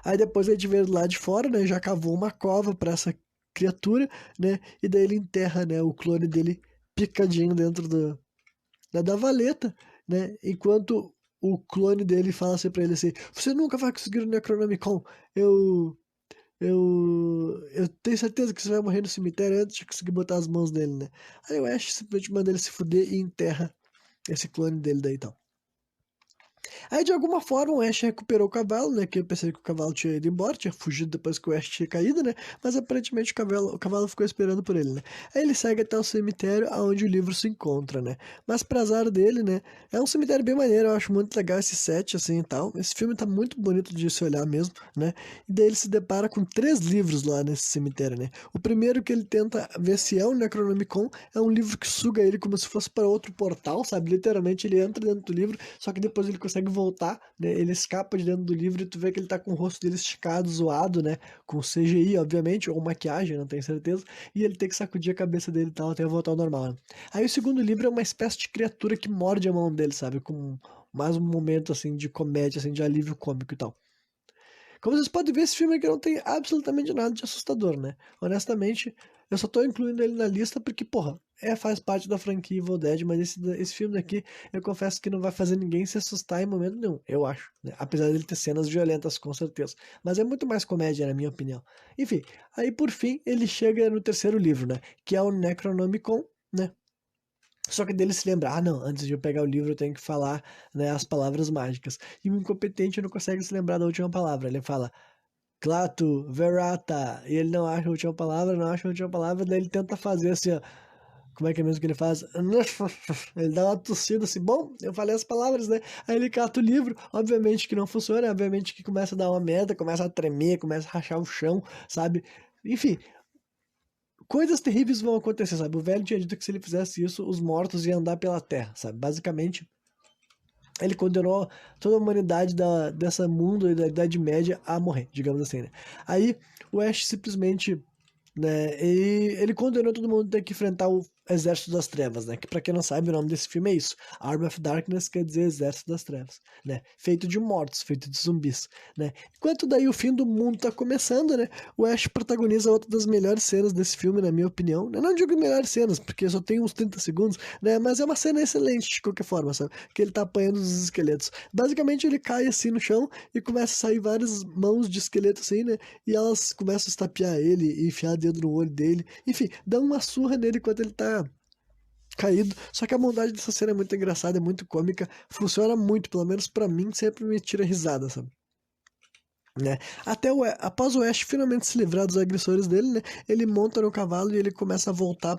[SPEAKER 1] Aí depois a gente vê lá de fora, né? Já cavou uma cova pra essa criatura, né? E daí ele enterra, né, o clone dele picadinho dentro da valeta, né? Enquanto o clone dele fala assim pra ele assim: você nunca vai conseguir o Necronomicon. Eu. Eu tenho certeza que você vai morrer no cemitério antes de conseguir botar as mãos nele, né? Aí o Ash simplesmente manda ele se fuder e enterra esse clone dele daí então. Aí, de alguma forma, o Ash recuperou o cavalo, né? Que eu pensei que o cavalo tinha ido embora, tinha fugido depois que o Ash tinha caído, né? Mas aparentemente o cavalo ficou esperando por ele, né? Aí ele segue até o cemitério onde o livro se encontra, né? Mas pra azar dele, né? É um cemitério bem maneiro, eu acho muito legal esse set, assim e tal. Esse filme tá muito bonito de se olhar mesmo, né? E daí ele se depara com 3 livros lá nesse cemitério, né? O primeiro que ele tenta ver se é o Necronomicon é um livro que suga ele como se fosse para outro portal, sabe? Literalmente ele entra dentro do livro, só que depois ele consegue voltar, né? Ele escapa de dentro do livro e tu vê que ele tá com o rosto dele esticado, zoado, né? Com CGI, obviamente, ou maquiagem, não tenho certeza. E ele tem que sacudir a cabeça dele e tal até voltar ao normal, né? Aí o segundo livro é uma espécie de criatura que morde a mão dele, sabe? Com mais um momento, assim, de comédia, assim, de alívio cômico e tal. Como vocês podem ver, esse filme aqui não tem absolutamente nada de assustador, né? Honestamente, eu só tô incluindo ele na lista porque, porra, faz parte da franquia Evil Dead, mas esse filme daqui, eu confesso que não vai fazer ninguém se assustar em momento nenhum, eu acho, né? Apesar dele ter cenas violentas, com certeza. Mas é muito mais comédia, na minha opinião. Enfim, aí por fim, ele chega no terceiro livro, né? Que é o Necronomicon, né? Só que dele se lembra, ah não, antes de eu pegar o livro eu tenho que falar, né, as palavras mágicas. E o incompetente não consegue se lembrar da última palavra. Ele fala, Clato, Verata. E ele não acha a última palavra, não acha a última palavra, daí ele tenta fazer assim, ó. Como é que é mesmo que ele faz? Ele dá uma tossida assim, bom, eu falei as palavras, né? Aí ele cata o livro, obviamente que não funciona, obviamente que começa a dar uma merda, começa a tremer, começa a rachar o chão, sabe? Enfim, coisas terríveis vão acontecer, sabe? O velho tinha dito que se ele fizesse isso, os mortos iam andar pela terra, sabe? Basicamente, ele condenou toda a humanidade dessa mundo e da Idade Média a morrer, digamos assim, né? Aí o Ash simplesmente, né, ele condenou todo mundo a ter que enfrentar o Exército das Trevas, né? Que pra quem não sabe, o nome desse filme é isso. Army of Darkness quer dizer Exército das Trevas, né? Feito de mortos, feito de zumbis, né? Enquanto daí o fim do mundo tá começando, né? O Ash protagoniza outra das melhores cenas desse filme, na minha opinião. Eu não digo melhores cenas, porque só tem uns 30 segundos, né? Mas é uma cena excelente de qualquer forma, sabe? Que ele tá apanhando os esqueletos. Basicamente ele cai assim no chão e começa a sair várias mãos de esqueleto assim, né? E elas começam a estapear ele e enfiar dedo no olho dele. Enfim, dá uma surra nele enquanto ele tá caído. Só que a montagem dessa cena é muito engraçada, é muito cômica. Funciona muito, pelo menos pra mim, sempre me tira risada, sabe? Né? Após o Ash finalmente se livrar dos agressores dele, né? Ele monta no cavalo e ele começa a voltar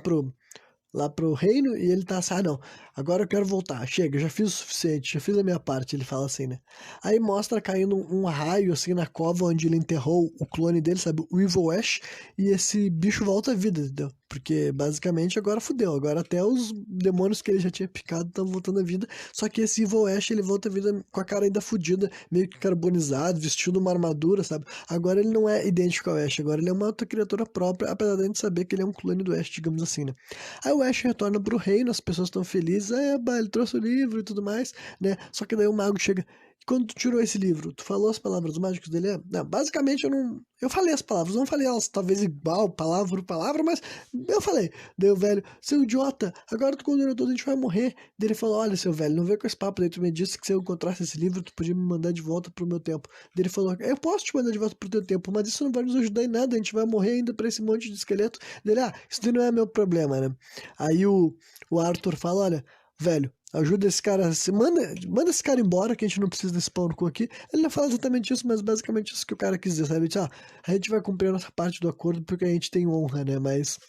[SPEAKER 1] lá pro reino e ele tá assim, ah não, agora eu quero voltar, chega, já fiz o suficiente, já fiz a minha parte, ele fala assim, né? Aí mostra caindo um raio assim na cova onde ele enterrou o clone dele, sabe, o Evil Ash, e esse bicho volta à vida, entendeu? Porque basicamente agora fudeu, agora até os demônios que ele já tinha picado estão voltando à vida, só que esse Evil Ash ele volta à vida com a cara ainda fudida, meio que carbonizado, vestindo uma armadura, sabe? Agora ele não é idêntico ao Ash, agora ele é uma outra criatura própria, apesar de a gente saber que ele é um clone do Ash, digamos assim, né? Aí o Ash retorna pro reino, as pessoas estão felizes, ele trouxe o livro e tudo mais, né? Só que daí o mago chega. Quando tu tirou esse livro, tu falou as palavras mágicas dele? Não, basicamente eu não. Eu falei as palavras, não falei elas talvez igual, palavra por palavra, mas eu falei. Daí o velho, seu idiota, agora tu condenou todo, a gente vai morrer. Daí ele falou: olha, seu velho, não vem com esse papo, daí tu me disse que se eu encontrasse esse livro, tu podia me mandar de volta pro meu tempo. Daí ele falou: eu posso te mandar de volta pro teu tempo, mas isso não vai nos ajudar em nada, a gente vai morrer ainda pra esse monte de esqueleto. Daí ele, isso daí não é meu problema, né? Aí o Arthur fala: olha, velho, ajuda esse cara, manda esse cara embora, que a gente não precisa desse pau no cu aqui. Ele não fala exatamente isso, mas basicamente isso que o cara quis dizer, sabe? Ele diz, a gente vai cumprir a nossa parte do acordo porque a gente tem honra, né? Mas,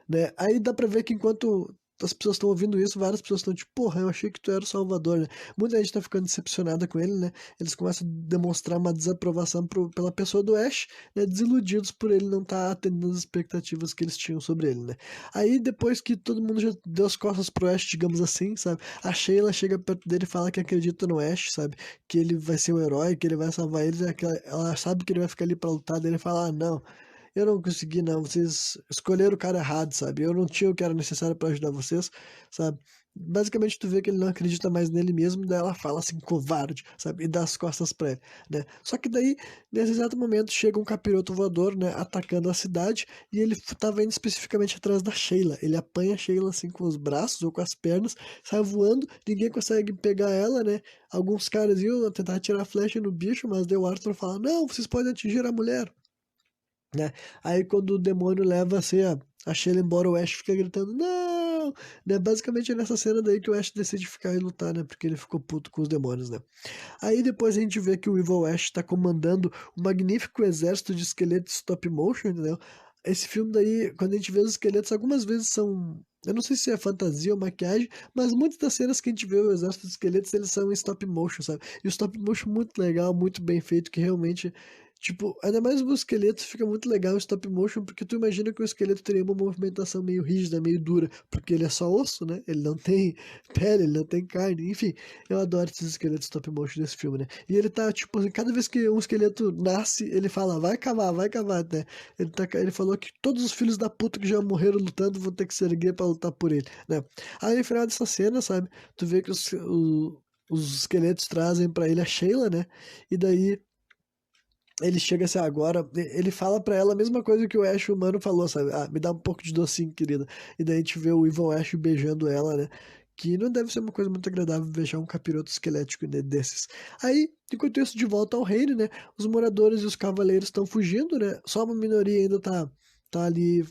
[SPEAKER 1] né? Aí dá pra ver que enquanto as pessoas estão ouvindo isso, várias pessoas estão tipo, porra, eu achei que tu era o Salvador, né? Muita gente tá ficando decepcionada com ele, né? Eles começam a demonstrar uma desaprovação pela pessoa do Ash, né? Desiludidos por ele não estar atendendo as expectativas que eles tinham sobre ele, né? Aí depois que todo mundo já deu as costas pro Ash, digamos assim, sabe? A Sheila chega perto dele e fala que acredita no Ash, sabe? Que ele vai ser o herói, que ele vai salvar eles, ela sabe que ele vai ficar ali pra lutar, daí ele fala, ah, não. Eu não consegui, não. Vocês escolheram o cara errado, sabe? Eu não tinha o que era necessário pra ajudar vocês, sabe? Basicamente, tu vê que ele não acredita mais nele mesmo, daí ela fala assim, covarde, sabe? E dá as costas pra ele, né? Só que daí, nesse exato momento, chega um capiroto voador, né? Atacando a cidade, e ele tava indo especificamente atrás da Sheila. Ele apanha a Sheila assim com os braços ou com as pernas, sai voando, ninguém consegue pegar ela, né? Alguns caras iam tentar tirar a flecha no bicho, mas daí o Arthur fala, não, vocês podem atingir a mulher, né? Aí quando o demônio leva assim a Sheila embora, o Ash fica gritando, não! Né? Basicamente é nessa cena daí que o Ash decide ficar e lutar, né? Porque ele ficou puto com os demônios, né? Aí depois a gente vê que o Evil Ash tá comandando um magnífico exército de esqueletos stop motion, entendeu? Esse filme daí, quando a gente vê os esqueletos, algumas vezes são. Eu não sei se é fantasia ou maquiagem, mas muitas das cenas que a gente vê o exército de esqueletos, eles são em stop motion, sabe? E o stop motion muito legal, muito bem feito, que realmente. Tipo, ainda mais o esqueleto fica muito legal em stop motion, porque tu imagina que o esqueleto teria uma movimentação meio rígida, meio dura, porque ele é só osso, né? Ele não tem pele, ele não tem carne, enfim. Eu adoro esses esqueletos stop motion desse filme, né? E ele tá, tipo assim, cada vez que um esqueleto nasce, ele fala, vai cavar, né? Ele falou que todos os filhos da puta que já morreram lutando vão ter que se erguer pra lutar por ele, né? Aí no final dessa cena, sabe? Tu vê que os esqueletos trazem pra ele a Sheila, né? E daí ele chega assim agora, ele fala pra ela a mesma coisa que o Ash humano falou, sabe? Ah, me dá um pouco de docinho, querida. E daí a gente vê o Evil Ash beijando ela, né? Que não deve ser uma coisa muito agradável beijar um capiroto esquelético desses. Aí, enquanto isso, de volta ao reino, né? Os moradores e os cavaleiros estão fugindo, né? Só uma minoria ainda tá ali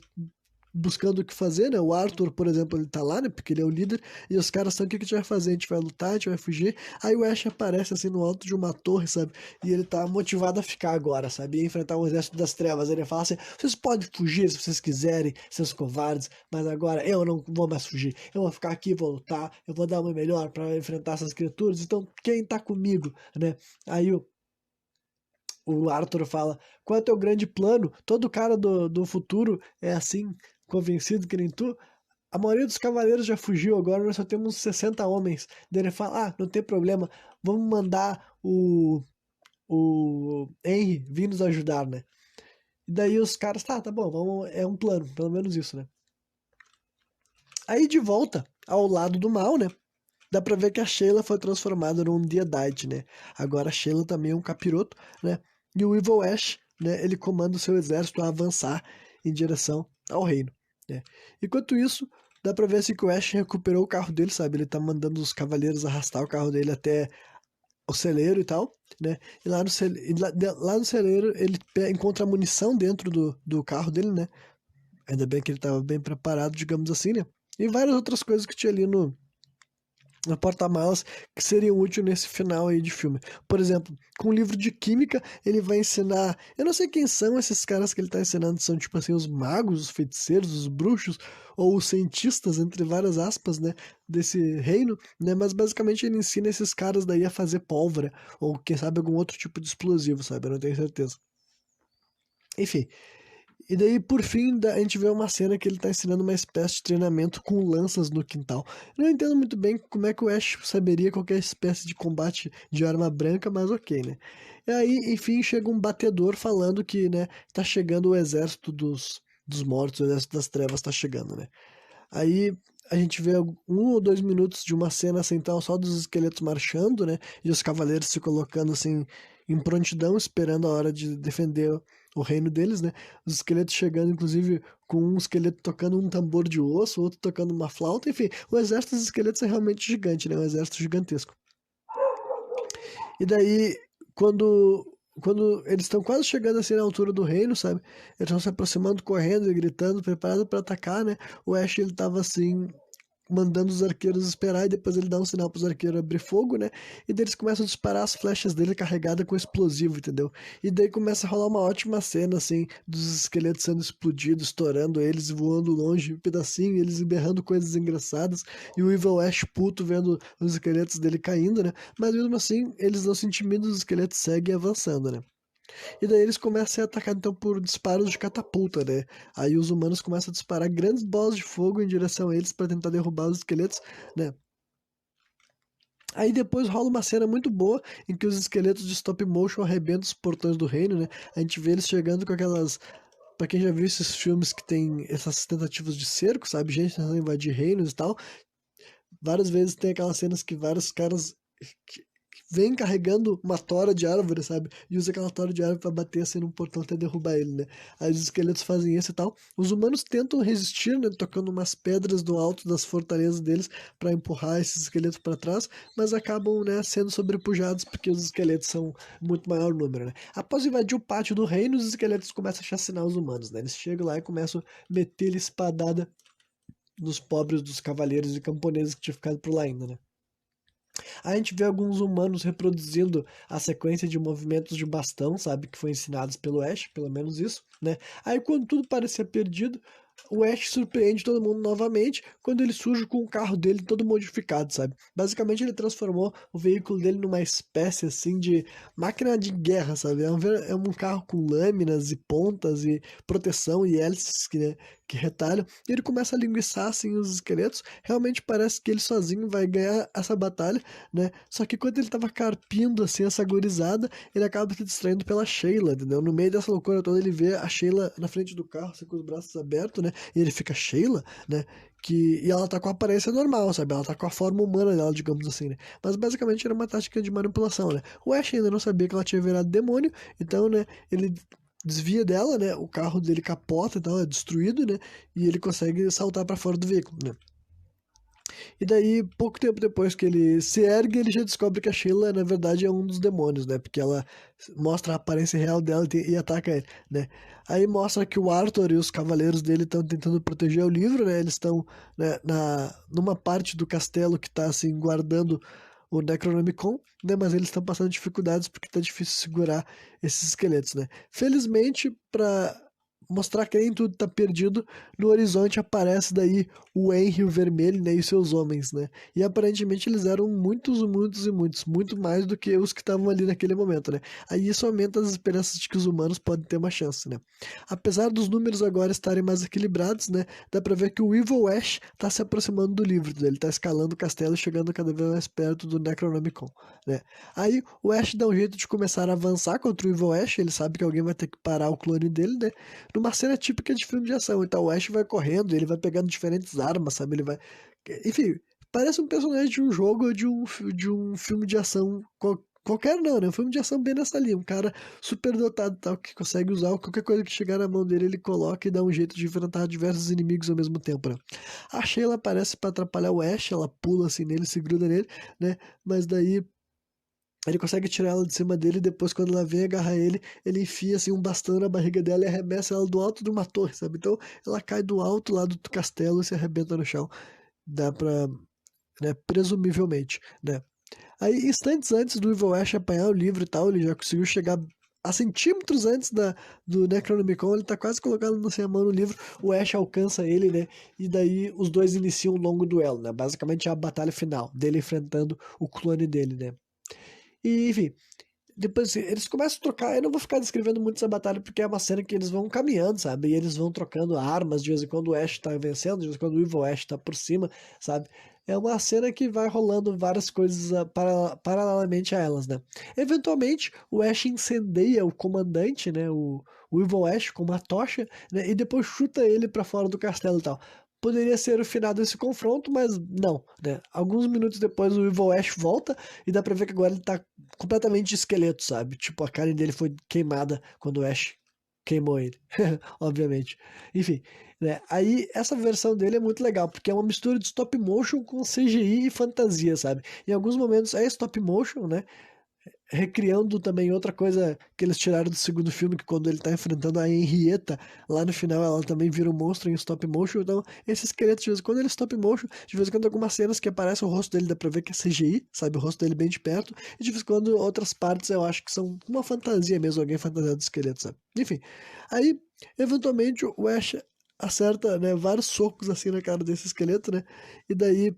[SPEAKER 1] buscando o que fazer, né? O Arthur, por exemplo, ele tá lá, né? Porque ele é o líder, e os caras estão, o que que a gente vai fazer? A gente vai lutar, a gente vai fugir. Aí o Ash aparece assim no alto de uma torre, sabe? E ele tá motivado a ficar agora, sabe? E enfrentar o exército das trevas. Ele fala assim: vocês podem fugir se vocês quiserem, seus covardes, mas agora eu não vou mais fugir. Eu vou ficar aqui, vou lutar, eu vou dar o meu melhor para enfrentar essas criaturas. Então, quem tá comigo, né? Aí o Arthur fala: qual é o teu grande plano? Todo cara do futuro é assim, convencido que nem tu. A maioria dos cavaleiros já fugiu, agora nós só temos 60 homens. Daí ele fala: ah, não tem problema, vamos mandar o Henry vir nos ajudar, né? E daí os caras, tá bom, vamos, é um plano, pelo menos isso, né? Aí de volta ao lado do mal, né? Dá pra ver que a Sheila foi transformada num Deadite, né? Agora a Sheila também é um capiroto, né? E o Evil Ash, né? Ele comanda o seu exército a avançar em direção ao reino, né? Enquanto isso, dá pra ver assim que o Ash recuperou o carro dele, sabe? Ele tá mandando os cavaleiros arrastar o carro dele até o celeiro e tal, né? E lá no celeiro ele encontra munição dentro do carro dele, né? Ainda bem que ele tava bem preparado, digamos assim, né? E várias outras coisas que tinha ali no porta-malas que seriam úteis nesse final aí de filme. Por exemplo, com o livro de química, ele vai ensinar. Eu não sei quem são esses caras que ele tá ensinando, são tipo assim, os magos, os feiticeiros, os bruxos, ou os cientistas, entre várias aspas, né? Desse reino, né? Mas basicamente ele ensina esses caras daí a fazer pólvora, ou quem sabe algum outro tipo de explosivo, sabe? Eu não tenho certeza. Enfim, e daí, por fim, a gente vê uma cena que ele tá ensinando uma espécie de treinamento com lanças no quintal. Eu não entendo muito bem como é que o Ash saberia qualquer espécie de combate de arma branca, mas ok, né? E aí, enfim, chega um batedor falando que, né, tá chegando o exército dos mortos, o exército das trevas tá chegando, né? Aí a gente vê 1 ou 2 minutos de uma cena assim, então, só dos esqueletos marchando, né? E os cavaleiros se colocando assim em prontidão, esperando a hora de defender o reino deles, né? Os esqueletos chegando, inclusive, com um esqueleto tocando um tambor de osso, outro tocando uma flauta, enfim, o exército dos esqueletos é realmente gigante, né? Um exército gigantesco. E daí, quando eles estão quase chegando assim na altura do reino, sabe? Eles estão se aproximando, correndo e gritando, preparado para atacar, né? O Ash ele tava assim mandando os arqueiros esperar, e depois ele dá um sinal pros arqueiros abrir fogo, né? E daí eles começam a disparar as flechas dele carregadas com explosivo, entendeu? E daí começa a rolar uma ótima cena, assim, dos esqueletos sendo explodidos, estourando eles, voando longe, um pedacinho, eles berrando coisas engraçadas, e o Evil Ash puto vendo os esqueletos dele caindo, né? Mas mesmo assim, eles não se intimidam, os esqueletos seguem avançando, né? E daí eles começam a ser atacados então por disparos de catapulta, né? Aí os humanos começam a disparar grandes bolas de fogo em direção a eles para tentar derrubar os esqueletos, né? Aí depois rola uma cena muito boa em que os esqueletos de stop motion arrebentam os portões do reino, né? A gente vê eles chegando com aquelas. Pra quem já viu esses filmes que tem essas tentativas de cerco, sabe? Gente tentando invadir reinos e tal. Várias vezes tem aquelas cenas que vários caras vem carregando uma tora de árvore, sabe? E usa aquela tora de árvore pra bater assim num portão até derrubar ele, né? Aí os esqueletos fazem isso e tal. Os humanos tentam resistir, né? Tocando umas pedras do alto das fortalezas deles pra empurrar esses esqueletos pra trás, mas acabam, né, sendo sobrepujados porque os esqueletos são muito maior número, né? Após invadir o pátio do reino, os esqueletos começam a chacinar os humanos, né? Eles chegam lá e começam a meter-lhe espadada nos pobres dos cavaleiros e camponeses que tinham ficado por lá ainda, né? A gente vê alguns humanos reproduzindo a sequência de movimentos de bastão, sabe? Que foi ensinados pelo Ash, pelo menos isso, né? Aí quando tudo parecia perdido, o Ash surpreende todo mundo novamente quando ele surge com o carro dele todo modificado, sabe? Basicamente ele transformou o veículo dele numa espécie assim de máquina de guerra, sabe? É um carro com lâminas e pontas e proteção e hélices que, né, que retalham. E ele começa a linguiçar assim os esqueletos. Realmente parece que ele sozinho vai ganhar essa batalha, né? Só que quando ele tava carpindo assim essa gurizada, ele acaba se distraindo pela Sheila, entendeu? No meio dessa loucura toda, ele vê a Sheila na frente do carro, assim, com os braços abertos, né? E ele fica, Sheila, né? E ela tá com a aparência normal, sabe? Ela tá com a forma humana dela, digamos assim, né? Mas basicamente era uma tática de manipulação, né? O Ash ainda não sabia que ela tinha virado demônio, então, né, ele desvia dela, né? O carro dele capota e tal, é destruído, né? E ele consegue saltar pra fora do veículo, né? E daí, pouco tempo depois que ele se ergue, ele já descobre que a Sheila, na verdade, é um dos demônios, né? Porque ela mostra a aparência real dela e ataca ele, né? Aí mostra que o Arthur e os cavaleiros dele estão tentando proteger o livro, né? Eles estão, né, numa parte do castelo que está assim, guardando o Necronomicon, né? Mas eles estão passando dificuldades porque tá difícil segurar esses esqueletos, né? Felizmente, para mostrar que nem tudo tá perdido, no horizonte aparece daí o Henry o Vermelho, né, e seus homens, né? E aparentemente eles eram muitos, muitos e muitos, muito mais do que os que estavam ali naquele momento, né? Aí isso aumenta as esperanças de que os humanos podem ter uma chance, né? Apesar dos números agora estarem mais equilibrados, né, dá pra ver que o Evil Ash tá se aproximando do livro, né? Ele tá escalando o castelo e chegando cada vez mais perto do Necronomicon, né? Aí o Ash dá um jeito de começar a avançar contra o Evil Ash, ele sabe que alguém vai ter que parar o clone dele, né? Numa cena típica de filme de ação. Então o Ash vai correndo, ele vai pegando diferentes armas, sabe? Ele vai. Enfim, parece um personagem de um jogo ou de um filme de ação. Qualquer não, né? Um filme de ação bem nessa linha. Um cara super dotado tal, que consegue usar qualquer coisa que chegar na mão dele, ele coloca e dá um jeito de enfrentar diversos inimigos ao mesmo tempo, né? A Sheila aparece pra atrapalhar o Ash, ela pula assim nele, se gruda nele, né? Mas daí ele consegue tirar ela de cima dele e depois, quando ela vem agarrar ele, ele enfia assim um bastão na barriga dela e arremessa ela do alto de uma torre, sabe? Então ela cai do alto lá do castelo e se arrebenta no chão. Dá pra, né, presumivelmente, né? Aí, instantes antes do Evil Ash apanhar o livro e tal, ele já conseguiu chegar a centímetros antes do Necronomicon, ele tá quase colocando assim, a mão no livro, o Ash alcança ele, né? E daí os dois iniciam um longo duelo, né? Basicamente é a batalha final, dele enfrentando o clone dele, né? E, enfim, depois assim, eles começam a trocar. Eu não vou ficar descrevendo muito essa batalha porque é uma cena que eles vão caminhando, sabe? E eles vão trocando armas. De vez em quando o Ash tá vencendo, de vez em quando o Evil Ash tá por cima, sabe? É uma cena que vai rolando várias coisas paralelamente a elas, né? Eventualmente, o Ash incendeia o comandante, né? O Evil Ash com uma tocha, né? E depois chuta ele pra fora do castelo e tal. Poderia ser o final desse confronto, mas não, né? Alguns minutos depois o Evil Ash volta e dá pra ver que agora ele tá completamente de esqueleto, sabe? Tipo, a carne dele foi queimada quando o Ash queimou ele, obviamente. Enfim, né? Aí essa versão dele é muito legal, porque é uma mistura de stop motion com CGI e fantasia, sabe? Em alguns momentos é stop motion, né? recriando também outra coisa que eles tiraram do segundo filme, que quando ele tá enfrentando a Henrietta, lá no final ela também vira um monstro em stop motion. Então, esse esqueleto, de vez em quando ele é stop motion, de vez em quando algumas cenas que aparece o rosto dele, dá pra ver que é CGI, sabe? O rosto dele bem de perto, e de vez em quando outras partes eu acho que são uma fantasia mesmo, alguém fantasiado de esqueleto, sabe? Enfim, aí, eventualmente, o Ash acerta, né, vários socos assim na cara desse esqueleto, né? E daí,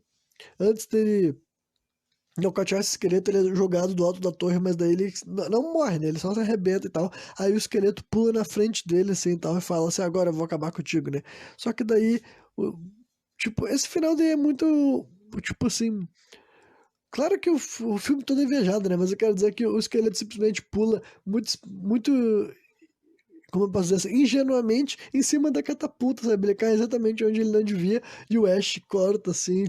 [SPEAKER 1] antes dele nocautear esse esqueleto, ele é jogado do alto da torre, mas daí ele não morre, né? Ele só se arrebenta e tal. Aí o esqueleto pula na frente dele, assim, e tal, e fala assim, agora eu vou acabar contigo, né? Só que daí, tipo, esse final daí é muito, tipo assim... Claro que o filme todo é viajado, né? Mas eu quero dizer que o esqueleto simplesmente pula muito, como eu posso dizer assim, ingenuamente em cima da catapulta, sabe? Ele cai exatamente onde ele não devia e o Ash corta assim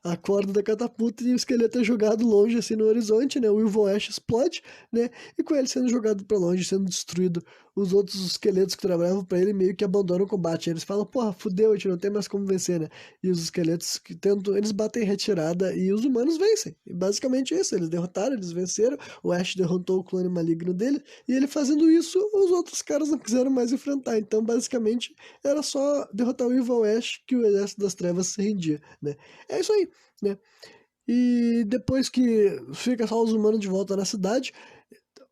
[SPEAKER 1] a corda da catapulta e o esqueleto é jogado longe assim no horizonte, né? O Evil Ash explode, né? E com ele sendo jogado pra longe, sendo destruído, os outros esqueletos que trabalhavam pra ele meio que abandonam o combate. Eles falam, porra, fudeu, a gente não tem mais como vencer, né? E os esqueletos que tentam, eles batem em retirada e os humanos vencem. E basicamente isso, eles derrotaram, eles venceram, o Ash derrotou o clone maligno dele, e ele fazendo isso, os outros caras não quiseram mais enfrentar. Então, basicamente, era só derrotar o Evil Ash que o Exército das Trevas se rendia, né? É isso aí, né? E depois que fica só os humanos de volta na cidade,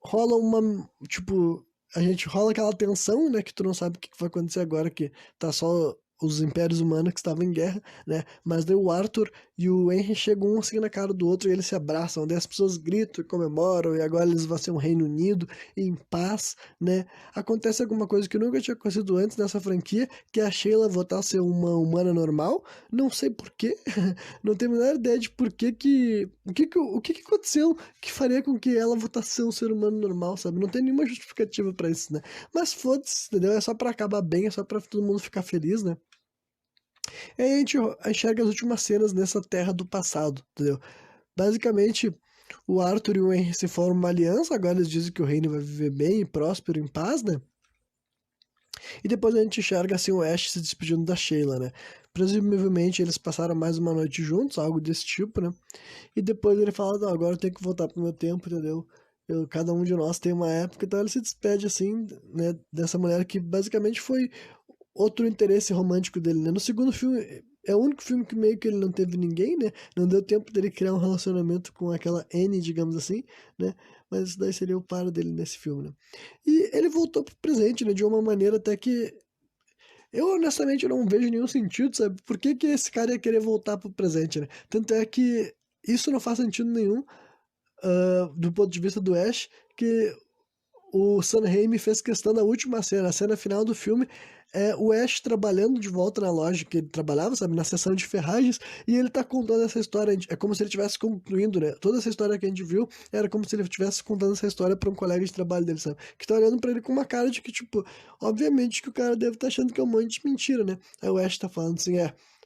[SPEAKER 1] rola uma, tipo, a gente rola aquela tensão, né, que tu não sabe o que vai acontecer agora, que tá só os impérios humanos que estavam em guerra, né, mas daí o Arthur e o Henry chegam um assim na cara do outro e eles se abraçam, daí as pessoas gritam e comemoram, e agora eles vão ser um Reino Unido em paz, né, acontece alguma coisa que nunca tinha acontecido antes nessa franquia, que é a Sheila voltar a ser uma humana normal, não sei por quê, não tenho a menor ideia de por que que, o que aconteceu que faria com que ela voltasse a ser um ser humano normal, sabe? Não tem nenhuma justificativa pra isso, né? Mas foda-se, entendeu? É só pra acabar bem, é só pra todo mundo ficar feliz, né? E aí a gente enxerga as últimas cenas nessa terra do passado, entendeu? Basicamente, o Arthur e o Henry se formam uma aliança, agora eles dizem que o reino vai viver bem, próspero, em paz, né? E depois a gente enxerga assim o Ash se despedindo da Sheila, né? Presumivelmente eles passaram mais uma noite juntos, algo desse tipo, né? E depois ele fala, não, agora eu tenho que voltar pro meu tempo, entendeu? Cada um de nós tem uma época, então ele se despede assim, né, dessa mulher que basicamente foi outro interesse romântico dele, né? No segundo filme, é o único filme que meio que ele não teve ninguém, né? Não deu tempo dele criar um relacionamento com aquela Annie, digamos assim, né? Mas isso daí seria o par dele nesse filme, né? E ele voltou pro presente, né? De uma maneira até que eu honestamente não vejo nenhum sentido, sabe? Por que que esse cara ia querer voltar pro presente, né? Tanto é que isso não faz sentido nenhum, do ponto de vista do Ash, que o Sam Raimi fez questão da última cena, a cena final do filme, é o Ash trabalhando de volta na loja que ele trabalhava, sabe, na seção de ferragens, e ele tá contando essa história, é como se ele estivesse concluindo, né? Toda essa história que a gente viu era como se ele estivesse contando essa história pra um colega de trabalho dele, sabe? Que tá olhando pra ele com uma cara de que, tipo, obviamente que o cara deve estar achando que é um monte de mentira, né? Aí o Ash tá falando assim,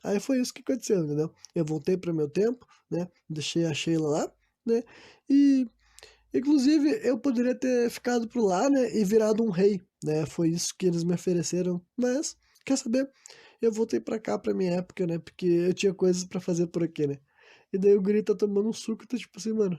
[SPEAKER 1] aí foi isso que aconteceu, entendeu? Eu voltei pro meu tempo, né? Deixei a Sheila lá, né? E inclusive, eu poderia ter ficado por lá, né, e virado um rei, né? Foi isso que eles me ofereceram. Mas, quer saber? Eu voltei pra cá, pra minha época, né? Porque eu tinha coisas pra fazer por aqui, né? E daí o guri tá tomando um suco e tá tipo assim, mano,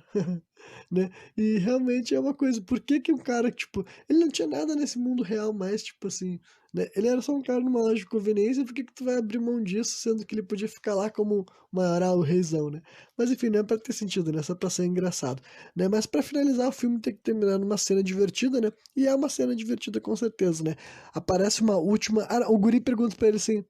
[SPEAKER 1] né? E realmente é uma coisa, por que que um cara, tipo, ele não tinha nada nesse mundo real mais, tipo assim, né? Ele era só um cara numa loja de conveniência, por que que tu vai abrir mão disso, sendo que ele podia ficar lá como maioral, o reizão, né? Mas enfim, não é pra ter sentido, né? Só pra ser engraçado, né? Mas pra finalizar, o filme tem que terminar numa cena divertida, né? E é uma cena divertida com certeza, né? Aparece uma última... Ah, o guri pergunta pra ele assim,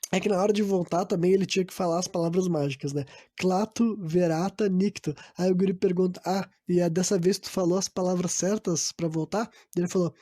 [SPEAKER 1] é que na hora de voltar também ele tinha que falar as palavras mágicas, né? Clato, verata, nicto. Aí o guri pergunta, e dessa vez tu falou as palavras certas pra voltar? Ele falou,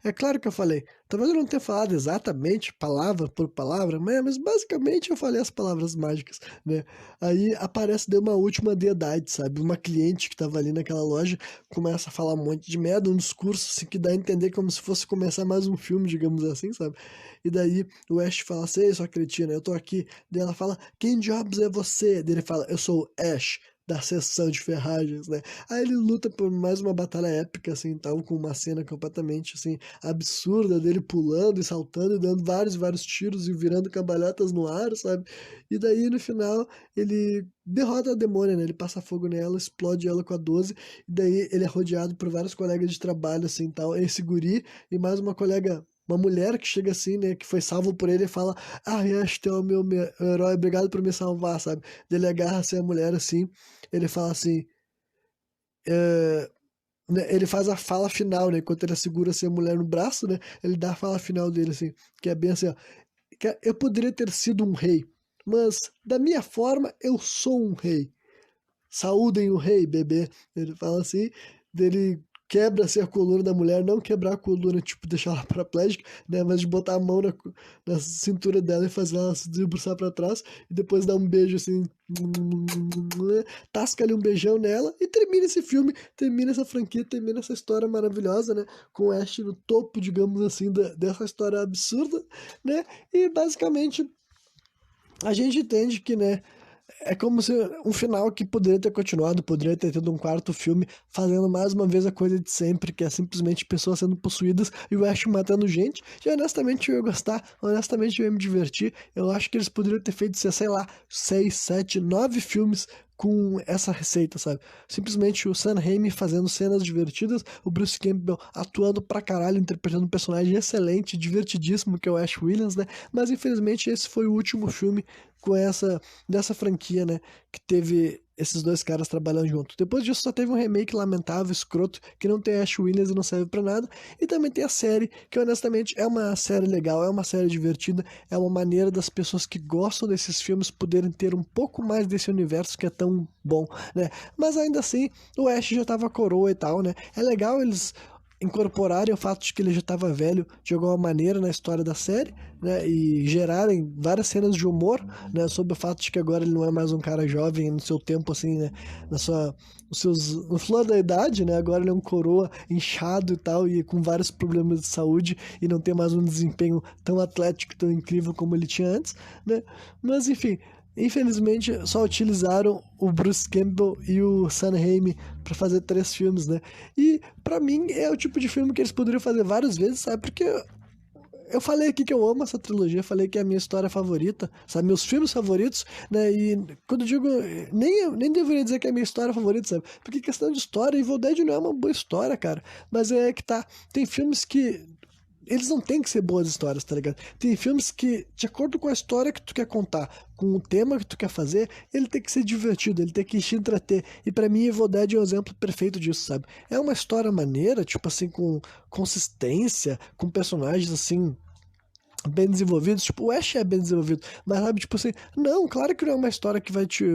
[SPEAKER 1] é claro que eu falei. Talvez eu não tenha falado exatamente palavra por palavra, mas basicamente eu falei as palavras mágicas, né? Aí aparece de uma última deidade, sabe? Uma cliente que tava ali naquela loja começa a falar um monte de merda, um discurso assim, que dá a entender como se fosse começar mais um filme, digamos assim, sabe? E daí o Ash fala assim, ei, sua cretina, eu tô aqui. Daí ela fala, quem diabos é você? Daí ele fala, eu sou o Ash, da sessão de ferragens, né? Aí ele luta por mais uma batalha épica, assim, tal, com uma cena completamente, assim, absurda dele pulando e saltando e dando vários tiros e virando cambalhotas no ar, sabe? E daí, no final, ele derrota a demônia, né? Ele passa fogo nela, explode ela com a 12, e daí ele é rodeado por vários colegas de trabalho, assim, tal, esse guri e mais uma colega, uma mulher que chega assim, né, que foi salvo por ele e fala, ah, este é o meu herói, obrigado por me salvar, sabe? Ele agarra assim a mulher assim, ele fala assim, né, ele faz a fala final, né, enquanto ele segura assim a mulher no braço, né, ele dá a fala final dele assim, que é bem assim, ó, que eu poderia ter sido um rei, mas da minha forma eu sou um rei. Saúdem o rei, bebê. Ele fala assim, dele quebra assim, a coluna da mulher, não quebrar a coluna, tipo, deixar ela paraplégica, né, mas de botar a mão na cintura dela e fazer ela se debruçar pra trás, e depois dar um beijo assim, tasca ali um beijão nela, e termina esse filme, termina essa franquia, termina essa história maravilhosa, né, com o Ash no topo, digamos assim, dessa história absurda, né, e basicamente a gente entende que, né, é como se um final que poderia ter continuado, poderia ter tido um quarto filme, fazendo mais uma vez a coisa de sempre, que é simplesmente pessoas sendo possuídas e o Ash matando gente. E honestamente eu ia gostar, honestamente eu ia me divertir. Eu acho que eles poderiam ter feito, sei lá, 6, 7, 9 filmes com essa receita, sabe? Simplesmente o Sam Raimi fazendo cenas divertidas, o Bruce Campbell atuando pra caralho, interpretando um personagem excelente, divertidíssimo, que é o Ash Williams, né? Mas infelizmente esse foi o último filme com dessa franquia, né? Que teve esses dois caras trabalhando junto. Depois disso só teve um remake lamentável, escroto, que não tem Ash Williams e não serve pra nada. E também tem a série, que honestamente é uma série legal, é uma série divertida, é uma maneira das pessoas que gostam desses filmes poderem ter um pouco mais desse universo que é tão bom, né? Mas ainda assim, o Ash já tava coroa e tal, né? É legal eles incorporarem o fato de que ele já estava velho de alguma maneira na história da série, né, e gerarem várias cenas de humor, né, sobre o fato de que agora ele não é mais um cara jovem no seu tempo, assim, né, no flor da idade, né, agora ele é um coroa inchado e tal, e com vários problemas de saúde, e não tem mais um desempenho tão atlético, tão incrível como ele tinha antes, né, mas enfim, infelizmente só utilizaram o Bruce Campbell e o Sam Raimi para fazer 3 filmes, né? E pra mim é o tipo de filme que eles poderiam fazer várias vezes, sabe? Porque eu falei aqui que eu amo essa trilogia, falei que é a minha história favorita, sabe? Meus filmes favoritos, né? E quando eu digo, nem deveria dizer que é a minha história favorita, sabe? Porque questão de história, Evil Dead não é uma boa história, cara. Mas é que tá, tem filmes que eles não têm que ser boas histórias, tá ligado? Tem filmes que, de acordo com a história que tu quer contar, com o tema que tu quer fazer, ele tem que ser divertido, ele tem que te entreter. E pra mim, Evil Dead é um exemplo perfeito disso, sabe? É uma história maneira, tipo assim, com consistência, com personagens assim bem desenvolvidos, tipo, o Ash é bem desenvolvido, mas sabe, tipo assim, não, claro que não é uma história que vai te,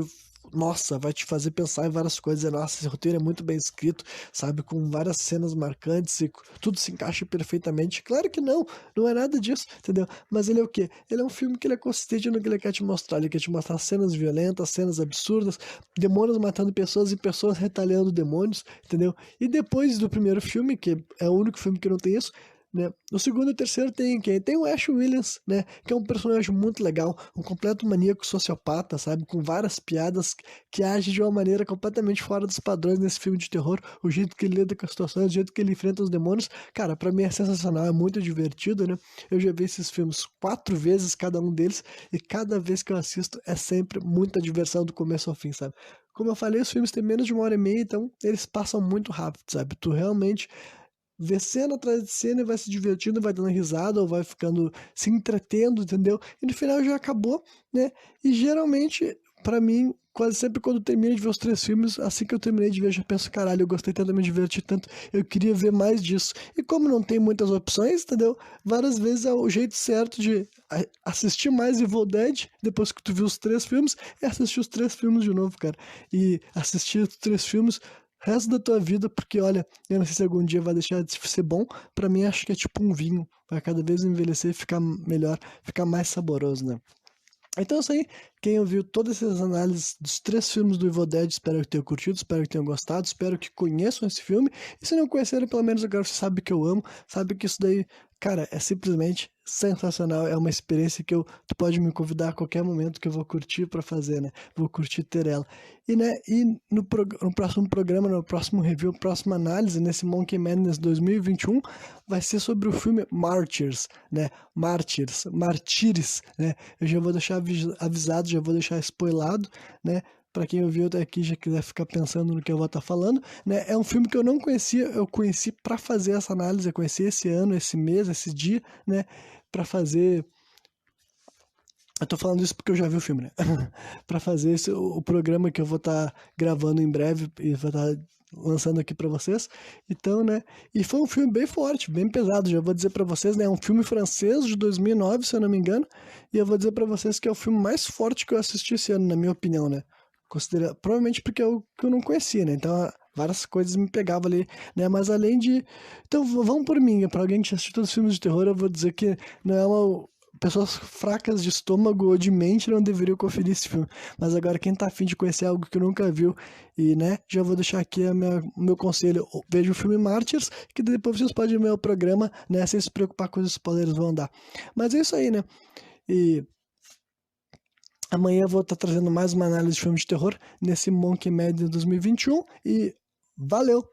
[SPEAKER 1] nossa, vai te fazer pensar em várias coisas, e, nossa, esse roteiro é muito bem escrito, sabe, com várias cenas marcantes e tudo se encaixa perfeitamente, claro que não, não é nada disso, entendeu? Mas ele é o quê? Ele é um filme que ele é consistente no que ele quer te mostrar, ele quer te mostrar cenas violentas, cenas absurdas, demônios matando pessoas e pessoas retalhando demônios, entendeu? E depois do primeiro filme, que é o único filme que não tem isso, né? No segundo e terceiro tem quem? Tem o Ash Williams, né? Que é um personagem muito legal, um completo maníaco sociopata, sabe? Com várias piadas que age de uma maneira completamente fora dos padrões nesse filme de terror. O jeito que ele lida com as situações, o jeito que ele enfrenta os demônios, cara, pra mim é sensacional, é muito divertido, né? Eu já vi esses filmes 4 vezes, cada um deles, e cada vez que eu assisto é sempre muita diversão do começo ao fim, sabe? Como eu falei, os filmes têm menos de 1 hora e meia, então eles passam muito rápido, sabe? Tu realmente vê cena atrás de cena e vai se divertindo, vai dando risada ou vai ficando se entretendo, entendeu? E no final já acabou, né? E geralmente, pra mim, quase sempre quando eu termino de ver os 3 filmes, assim que eu terminei de ver, eu já penso, caralho, eu gostei tanto, me diverti tanto, eu queria ver mais disso. E como não tem muitas opções, entendeu? Várias vezes é o jeito certo de assistir mais Evil Dead, depois que tu viu os 3 filmes, é assistir os 3 filmes de novo, cara. E assistir os 3 filmes resto da tua vida, porque olha, eu não sei se algum dia vai deixar de ser bom, pra mim acho que é tipo um vinho, vai cada vez envelhecer e ficar melhor, ficar mais saboroso, né? Então é isso aí, quem ouviu todas essas análises dos 3 filmes do Evil Dead, espero que tenham curtido, espero que tenham gostado, espero que conheçam esse filme, e se não conheceram, pelo menos agora você sabe que eu amo, sabe que isso daí, cara, é simplesmente sensacional, é uma experiência que tu pode me convidar a qualquer momento que eu vou curtir pra fazer, né? Vou curtir ter ela. E, né, no próximo programa, no próximo review, próxima análise, nesse Monkey Madness 2021, vai ser sobre o filme Martyrs, né? Martyrs, né? Eu já vou deixar avisado, já vou deixar spoilado, né? Pra quem ouviu até aqui já quiser ficar pensando no que eu vou estar falando, né? É um filme que eu não conhecia, eu conheci para fazer essa análise, eu conheci esse ano, esse mês, esse dia, né? Para fazer. Eu tô falando isso porque eu já vi o filme, né? Para fazer o programa que eu vou estar gravando em breve e vou estar lançando aqui para vocês. Então, né? E foi um filme bem forte, bem pesado. Já vou dizer para vocês, né? É um filme francês de 2009, se eu não me engano. E eu vou dizer para vocês que é o filme mais forte que eu assisti esse ano, na minha opinião, né? Provavelmente porque que eu não conhecia, né? Então, várias coisas me pegavam ali, né? Mas além de. Então, vamos por mim, para alguém que assistiu todos os filmes de terror, eu vou dizer que não é uma. Pessoas fracas de estômago ou de mente não deveriam conferir esse filme. Mas agora, quem tá afim de conhecer algo que nunca viu, e, né, já vou deixar aqui o meu conselho. Veja o filme Martyrs, que depois vocês podem ver o programa, né, sem se preocupar com os spoilers vão dar. Mas é isso aí, né? E amanhã eu vou estar trazendo mais uma análise de filme de terror nesse Monkey Madness 2021 e valeu!